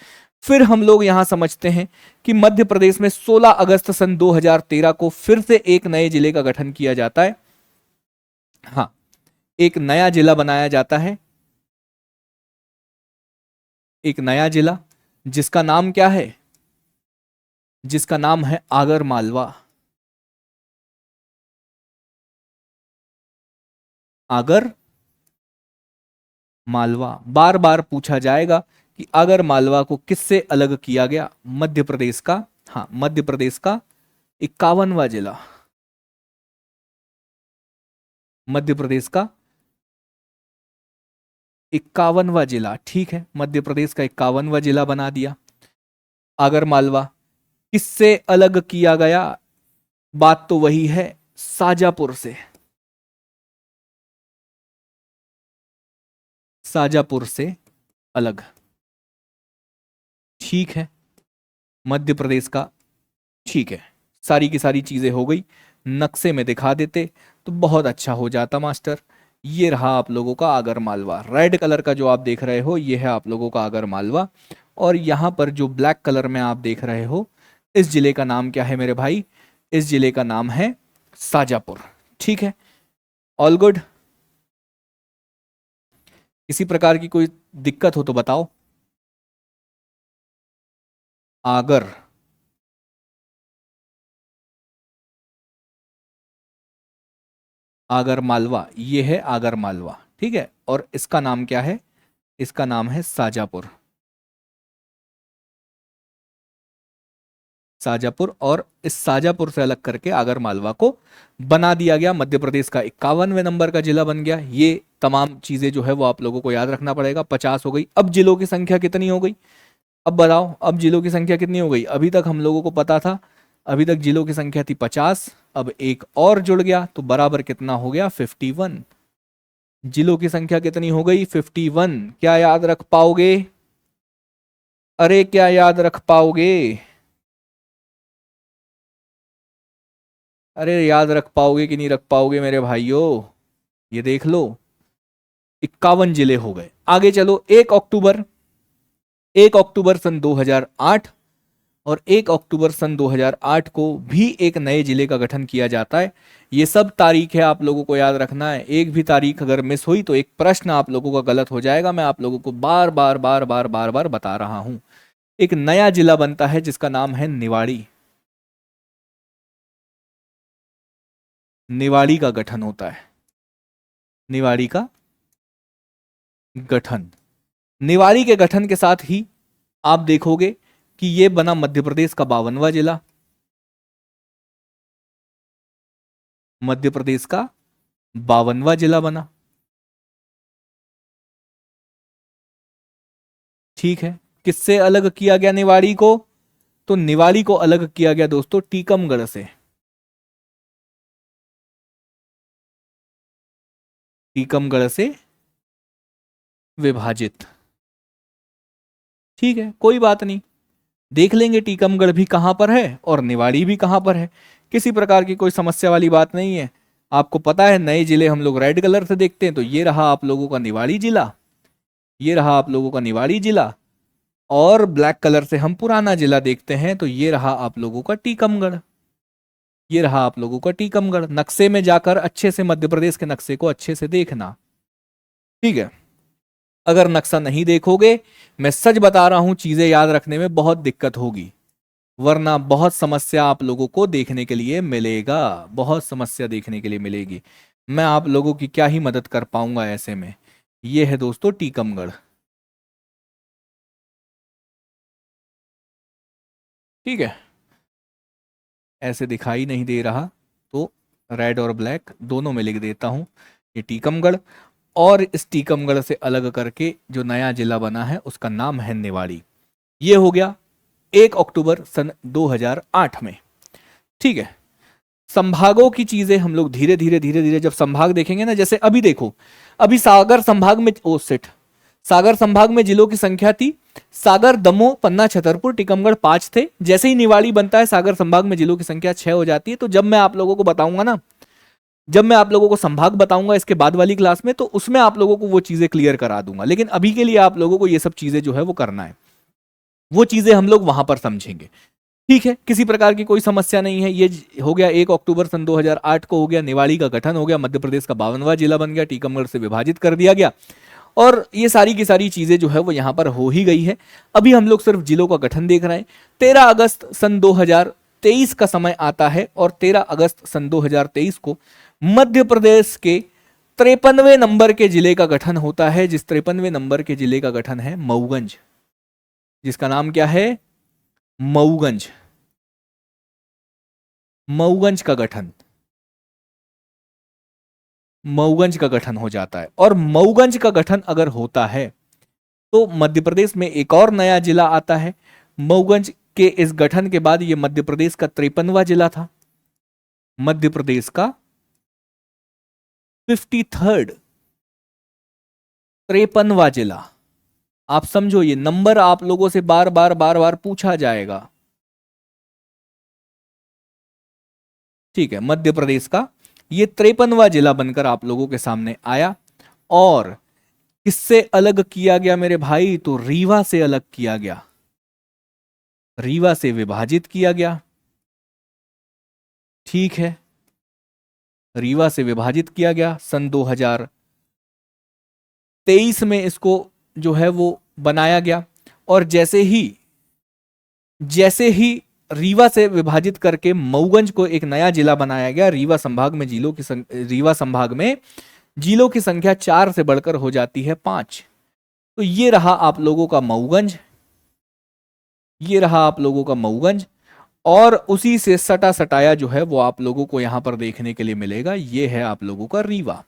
फिर हम लोग यहां समझते हैं कि मध्य प्रदेश में 16 अगस्त सन 2013 को फिर से एक नए जिले का गठन किया जाता है। हाँ, एक नया जिला बनाया जाता है, एक नया जिला, जिसका नाम क्या है? जिसका नाम है आगर मालवा। आगर मालवा, बार बार पूछा जाएगा कि आगर मालवा को किससे अलग किया गया? मध्य प्रदेश का, हाँ, मध्य प्रदेश का 51वां जिला, मध्य प्रदेश का 51वां जिला, ठीक है, मध्य प्रदेश का 51वां जिला बना दिया। आगर मालवा किससे अलग किया गया? बात तो वही है, शाजापुर से, शाजापुर से अलग, ठीक है, मध्य प्रदेश का, ठीक है। सारी की सारी चीजें हो गई, नक्शे में दिखा देते तो बहुत अच्छा हो जाता मास्टर। ये रहा आप लोगों का आगर मालवा, रेड कलर का जो आप देख रहे हो ये है आप लोगों का आगर मालवा। और यहां पर जो ब्लैक कलर में आप देख रहे हो, इस जिले का नाम क्या है मेरे भाई? इस जिले का नाम है शाजापुर, ठीक है। All good? किसी प्रकार की कोई दिक्कत हो तो बताओ। आगर, आगर मालवा, ये है आगर मालवा, ठीक है। और इसका नाम क्या है? इसका नाम है शाजापुर, शाजापुर। और इस शाजापुर से अलग करके आगर मालवा को बना दिया गया। मध्य प्रदेश का 51वें नंबर का जिला बन गया। ये तमाम चीजें जो है वो आप लोगों को याद रखना पड़ेगा। 50 हो गई। अब जिलों की संख्या कितनी हो गई? अब बताओ, अब जिलों की संख्या कितनी हो गई? अभी तक हम लोगों को पता था, अभी तक जिलों की संख्या थी 50, अब एक और जुड़ गया तो बराबर कितना हो गया? 51। जिलों की संख्या कितनी हो गई? 51। क्या याद रख पाओगे? अरे क्या याद रख पाओगे? अरे याद रख पाओगे कि नहीं रख पाओगे मेरे भाइयों? ये देख लो, 51 जिले हो गए। आगे चलो, 1 अक्टूबर, 1 अक्टूबर सन 2008, और 1 अक्टूबर सन 2008 को भी एक नए जिले का गठन किया जाता है। ये सब तारीख है, आप लोगों को याद रखना है। एक भी तारीख अगर मिस हुई तो एक प्रश्न आप लोगों का गलत हो जाएगा। मैं आप लोगों को बार बार बार बार बार बार बता रहा हूं। एक नया जिला बनता है जिसका नाम है निवाड़ी। निवाड़ी का गठन होता है, निवाड़ी का गठन। निवाड़ी के गठन के साथ ही आप देखोगे कि यह बना मध्य प्रदेश का 52वां जिला, मध्य प्रदेश का 52वां जिला बना, ठीक है। किससे अलग किया गया निवाड़ी को? तो निवाड़ी को अलग किया गया दोस्तों टीकमगढ़ से, टीकमगढ़ से विभाजित, ठीक है, कोई बात नहीं। देख लेंगे टीकमगढ़ भी कहां पर है और निवाड़ी भी कहां पर है। किसी प्रकार की कोई समस्या वाली बात नहीं है। आपको पता है नए जिले हम लोग रेड कलर से देखते हैं, तो ये रहा आप लोगों का निवाड़ी जिला, ये रहा आप लोगों का निवाड़ी जिला। और ब्लैक कलर से हम पुराना जिला देखते हैं, तो ये रहा आप लोगों का टीकमगढ़, ये रहा आप लोगों का टीकमगढ़। नक्शे में जाकर अच्छे से मध्य प्रदेश के नक्शे को अच्छे से देखना, ठीक है। अगर नक्शा नहीं देखोगे, मैं सच बता रहा हूं, चीजें याद रखने में बहुत दिक्कत होगी, वरना बहुत समस्या आप लोगों को देखने के लिए मिलेगा, बहुत समस्या देखने के लिए मिलेगी। मैं आप लोगों की क्या ही मदद कर पाऊंगा ऐसे में। ये है दोस्तों टीकमगढ़, ठीक है। ऐसे दिखाई नहीं दे रहा तो रेड और ब्लैक दोनों में लिख देता हूं, ये टीकमगढ़। और इस टीकमगढ़ से अलग करके जो नया जिला बना है उसका नाम है निवाड़ी। ये हो गया 1 अक्टूबर सन 2008 में, ठीक है। संभागों की चीजें हम लोग धीरे धीरे धीरे धीरे जब संभाग देखेंगे ना, जैसे अभी देखो, अभी सागर संभाग में, ओ सेठ, सागर संभाग में जिलों की संख्या थी सागर, दमोह, पन्ना, छतरपुर, टीकमगढ़ 5 थे। जैसे ही निवाड़ी बनता है सागर संभाग में जिलों की संख्या 6 हो जाती है। तो जब मैं आप लोगों को बताऊंगा ना, जब मैं आप लोगों को संभाग बताऊंगा इसके बाद वाली क्लास में, तो उसमें आप लोगों को वो चीजें क्लियर करा दूंगा। लेकिन अभी के लिए आप लोगों को ये सब चीजें जो है वो करना है, वो चीजें हम लोग वहां पर समझेंगे, ठीक है। किसी प्रकार की कोई समस्या नहीं है। ये हो गया 1 अक्टूबर सन 2008 को, हो गया निवाड़ी का गठन हो गया, मध्य प्रदेश का 52वां जिला बन गया, टीकमगढ़ से विभाजित कर दिया गया। और ये सारी की सारी चीजें जो है वो यहां पर हो ही गई है। अभी हम लोग सिर्फ जिलों का गठन देख रहे हैं। 13 अगस्त सन 2023 का समय आता है और 13 अगस्त सन 2023 को मध्य प्रदेश के 53वें नंबर के जिले का गठन होता है, जिस 53वें नंबर के जिले का गठन है मऊगंज, जिसका नाम क्या है, मऊगंज। मऊगंज का गठन, मऊगंज का गठन हो जाता है। और मऊगंज का गठन अगर होता है तो मध्य प्रदेश में एक और नया जिला आता है। मऊगंज के इस गठन के बाद ये मध्य प्रदेश का 53वां जिला था, मध्य प्रदेश का 53rd, 53वां जिला। आप समझो, ये नंबर आप लोगों से बार बार बार बार पूछा जाएगा, ठीक है। मध्य प्रदेश का ये 53वां जिला बनकर आप लोगों के सामने आया। और किससे अलग किया गया मेरे भाई, तो रीवा से अलग किया गया, रीवा से विभाजित किया गया, ठीक है। रीवा से विभाजित किया गया सन 2023 में इसको जो है वो बनाया गया। और जैसे ही रीवा से विभाजित करके मऊगंज को एक नया जिला बनाया गया, रीवा संभाग में रीवा संभाग में जिलों की संख्या 4 से बढ़कर हो जाती है 5। तो ये रहा आप लोगों का मऊगंज, ये रहा आप लोगों का मऊगंज। और उसी से सटा सटाया जो है वो आप लोगों को यहां पर देखने के लिए मिलेगा, ये है आप लोगों का रीवा।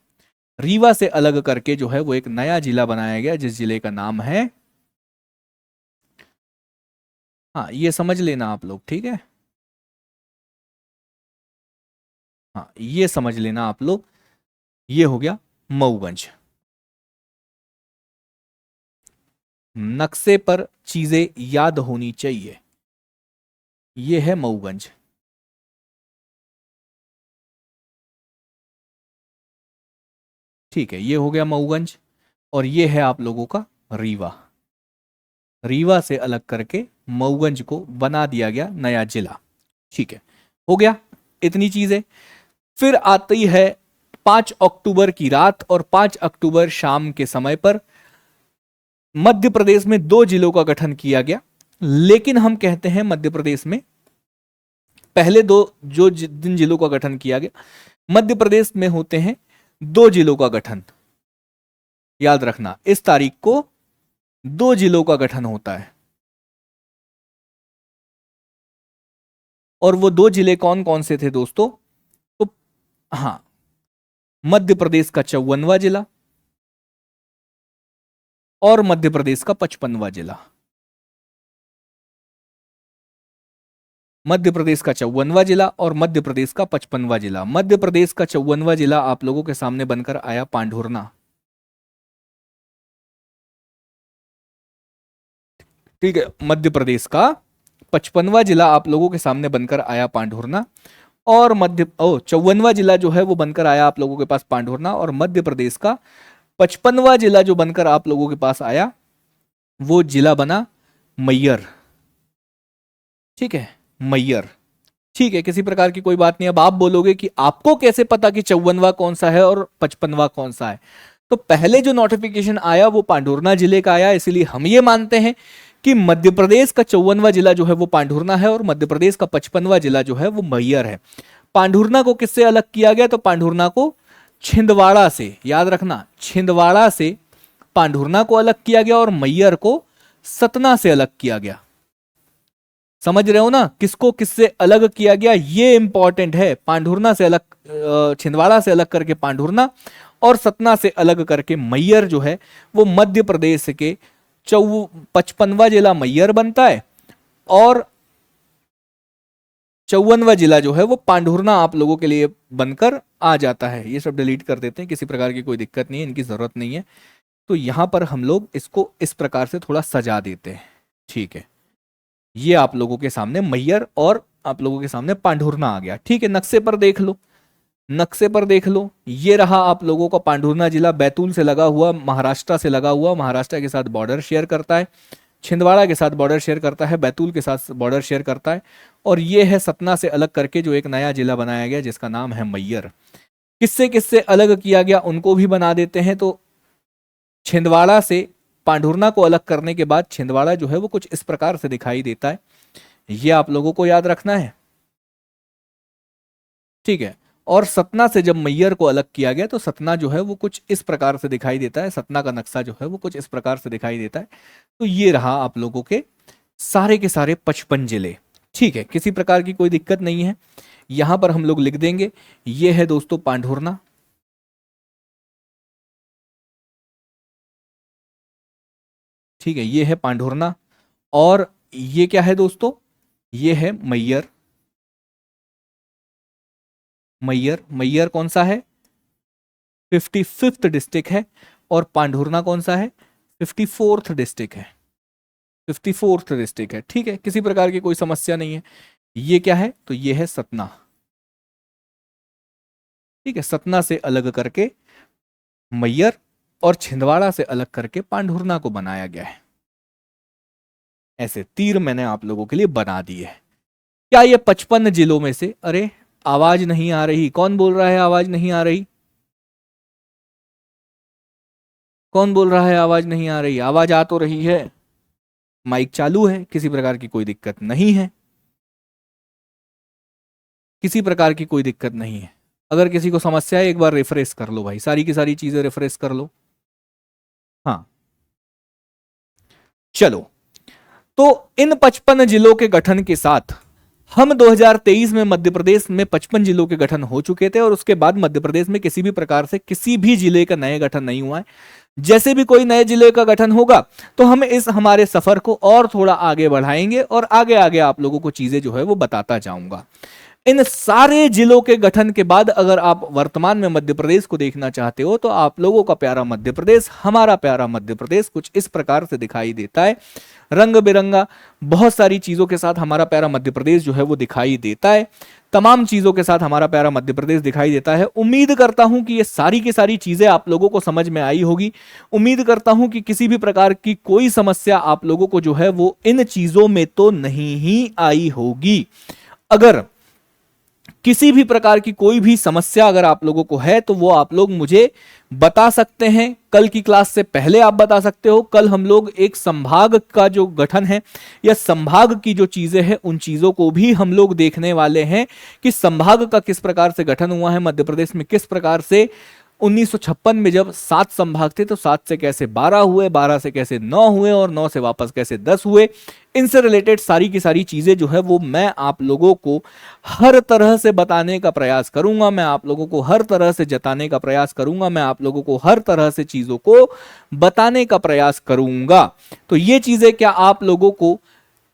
रीवा से अलग करके जो है वो एक नया जिला बनाया गया, जिस जिले का नाम है, हाँ ये समझ लेना आप लोग, ठीक है। हाँ ये समझ लेना आप लोग, ये हो गया मऊगंज। नक्शे पर चीजें याद होनी चाहिए। ये है मऊगंज, ठीक है। ये हो गया मऊगंज। और ये है आप लोगों का रीवा। रीवा से अलग करके मऊगंज को बना दिया गया नया जिला, ठीक है। हो गया इतनी चीजें। फिर आती है 5 अक्टूबर की रात और 5 अक्टूबर शाम के समय पर मध्य प्रदेश में 2 जिलों का गठन किया गया। लेकिन हम कहते हैं मध्य प्रदेश में पहले जो जिन जिलों का गठन किया गया, मध्य प्रदेश में होते हैं 2 जिलों का गठन। याद रखना, इस तारीख को 2 जिलों का गठन होता है। और वो 2 जिले कौन कौन से थे दोस्तों, तो हाँ, मध्य प्रदेश का 54वां जिला और मध्य प्रदेश का 55वां जिला। मध्य प्रदेश का 54वां जिला और मध्य प्रदेश का 55वां जिला। मध्य प्रदेश का 54वां जिला आप लोगों के सामने बनकर आया पांढुरना, ठीक है। मध्य प्रदेश का 55वां जिला आप लोगों के सामने बनकर आया पांढुर्ना, और 54वां जिला जो है वो बनकर आया आप लोगों के पास पांढुर्ना, और मध्य प्रदेश का 55वां जिला जो बनकर आप लोगों के पास आया वो जिला बना मैयर। ठीक है, मैयर। ठीक है, किसी प्रकार की कोई बात नहीं। अब आप बोलोगे कि आपको कैसे पता कि 54वां कौन सा है और 55वां कौन सा है? तो पहले जो नोटिफिकेशन आया वो पांढुर्ना जिले का आया, इसलिए हम ये मानते हैं कि मध्य प्रदेश का 54वां जिला जो है वो पांढुर्ना है और मध्य प्रदेश का 55वां जिला जो है वो मैयर है। पांढुर्ना को किससे अलग किया गया? तो पांढुर्ना को छिंदवाड़ा से, याद रखना, छिंदवाड़ा से पांढुर्ना को अलग किया गया और मैयर को सतना से अलग किया गया। समझ रहे हो ना, किसको किससे अलग किया गया, ये इंपॉर्टेंट है। पांढुर्ना से अलग, छिंदवाड़ा से अलग करके पांढुर्ना और सतना से अलग करके मैयर जो है वो मध्य प्रदेश के 55वां जिला मैयर बनता है और 54वां जिला जो है वो पांढुर्ना आप लोगों के लिए बनकर आ जाता है। ये सब डिलीट कर देते हैं, किसी प्रकार की कोई दिक्कत नहीं है, इनकी जरूरत नहीं है। तो यहां पर हम लोग इसको इस प्रकार से थोड़ा सजा देते हैं। ठीक है, ये आप लोगों के सामने मैयर और आप लोगों के सामने पांढुर्ना आ गया। ठीक है, नक्शे पर देख लो, नक्शे पर देख लो, ये रहा आप लोगों का पांढुर्ना जिला, बैतूल से लगा हुआ, महाराष्ट्र से लगा हुआ, महाराष्ट्र के साथ बॉर्डर शेयर करता है, छिंदवाड़ा के साथ बॉर्डर शेयर करता है, बैतूल के साथ बॉर्डर शेयर करता है, और ये है सतना से अलग करके जो एक नया जिला बनाया गया जिसका नाम है मैयर। किससे किससे अलग किया गया उनको भी बना देते हैं। तो छिंदवाड़ा से पांढुर्ना को अलग करने के बाद छिंदवाड़ा जो है वो कुछ इस प्रकार से दिखाई देता है, ये आप लोगों को याद रखना है। ठीक है, और सतना से जब मैयर को अलग किया गया तो सतना जो है वो कुछ इस प्रकार से दिखाई देता है, सतना का नक्शा जो है वो कुछ इस प्रकार से दिखाई देता है। तो ये रहा आप लोगों के सारे 55 जिले। ठीक है, किसी प्रकार की कोई दिक्कत नहीं है। यहां पर हम लोग लिख देंगे, ये है दोस्तों पांढुर्ना, ठीक है, ये है पांढुर्ना, और ये क्या है दोस्तों, ये है मैयर। मैयर, मैयर कौन सा है? 55th डिस्ट्रिक्ट है, और पांढुर्ना कौन सा है? 54th डिस्ट्रिक्ट है, 54th डिस्ट्रिक्ट है। ठीक है, किसी प्रकार की कोई समस्या नहीं है। ये क्या है? तो ये है सतना। ठीक है, सतना से अलग करके मैयर और छिंदवाड़ा से अलग करके पांढुर्ना को बनाया गया है। ऐसे तीर मैंने आप लोगों के लिए बना दिए है। क्या ये 55 जिलों में से, अरे आवाज नहीं आ रही, कौन बोल रहा है आवाज नहीं आ रही? कौन बोल रहा है आवाज नहीं आ रही? आवाज आ तो रही है, माइक चालू है, किसी प्रकार की कोई दिक्कत नहीं है, किसी प्रकार की कोई दिक्कत नहीं है। अगर किसी को समस्या है एक बार रिफ्रेश कर लो भाई, सारी की सारी चीजें रिफ्रेश कर लो। हाँ, चलो, तो इन 55 जिलों के गठन के साथ हम 2023 में मध्य प्रदेश में 55 जिलों के गठन हो चुके थे, और उसके बाद मध्य प्रदेश में किसी भी प्रकार से किसी भी जिले का नए गठन नहीं हुआ है। जैसे भी कोई नए जिले का गठन होगा तो हम इस हमारे सफर को और थोड़ा आगे बढ़ाएंगे और आगे आगे आप लोगों को चीजें जो है वो बताता जाऊंगा। इन सारे जिलों के गठन के बाद अगर आप वर्तमान में मध्य प्रदेश को देखना चाहते हो तो आप लोगों का प्यारा मध्य प्रदेश, हमारा प्यारा मध्य प्रदेश कुछ इस प्रकार से दिखाई देता है। रंग बिरंगा बहुत सारी चीजों के साथ हमारा प्यारा मध्य प्रदेश जो है वो दिखाई देता है, तमाम चीजों के साथ हमारा प्यारा मध्य प्रदेश दिखाई देता है। उम्मीद करता हूं कि ये सारी की सारी चीजें आप लोगों को समझ में आई होगी। उम्मीद करता हूं कि किसी भी प्रकार की कोई समस्या आप लोगों को जो है वो इन चीजों में तो नहीं ही आई होगी। अगर किसी भी प्रकार की कोई भी समस्या अगर आप लोगों को है तो वो आप लोग मुझे बता सकते हैं। कल की क्लास से पहले आप बता सकते हो। कल हम लोग एक संभाग का जो गठन है या संभाग की जो चीजें हैं उन चीजों को भी हम लोग देखने वाले हैं कि संभाग का किस प्रकार से गठन हुआ है, मध्य प्रदेश में किस प्रकार से 1956 में जब 7 संभाग थे तो 7 से कैसे 12 हुए, 12 से कैसे 9 हुए और 9 से वापस कैसे 10 हुए। इनसे रिलेटेड सारी की सारी चीजें जो है वो मैं आप लोगों को हर तरह से बताने का प्रयास करूंगा, मैं आप लोगों को हर तरह से जताने का प्रयास करूंगा, मैं आप लोगों को हर तरह से चीजों को बताने का प्रयास करूंगा। तो ये चीजें क्या आप लोगों को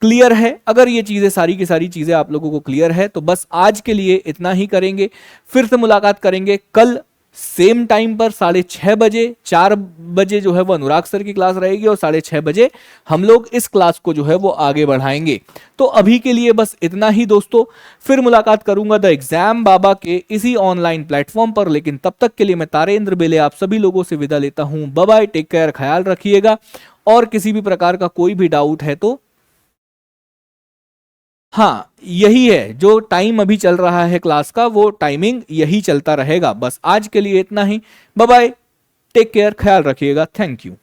क्लियर है? अगर ये चीजें सारी की सारी चीजें आप लोगों को क्लियर है तो बस आज के लिए इतना ही करेंगे। फिर से मुलाकात करेंगे कल सेम टाइम पर 6:30 बजे, 4 बजे जो है वो अनुराग सर की क्लास रहेगी और 6:30 बजे हम लोग इस क्लास को जो है वो आगे बढ़ाएंगे। तो अभी के लिए बस इतना ही दोस्तों, फिर मुलाकात करूंगा द एग्जाम बाबा के इसी ऑनलाइन प्लेटफॉर्म पर। लेकिन तब तक के लिए मैं तारेंद्र बेले आप सभी लोगों से विदा लेता हूं। बाय बाय, टेक केयर, ख्याल रखिएगा। और किसी भी प्रकार का कोई भी डाउट है तो हाँ, यही है जो टाइम अभी चल रहा है क्लास का, वो टाइमिंग यही चलता रहेगा। बस आज के लिए इतना ही। बाय बाय, टेक केयर, ख्याल रखिएगा। Thank you.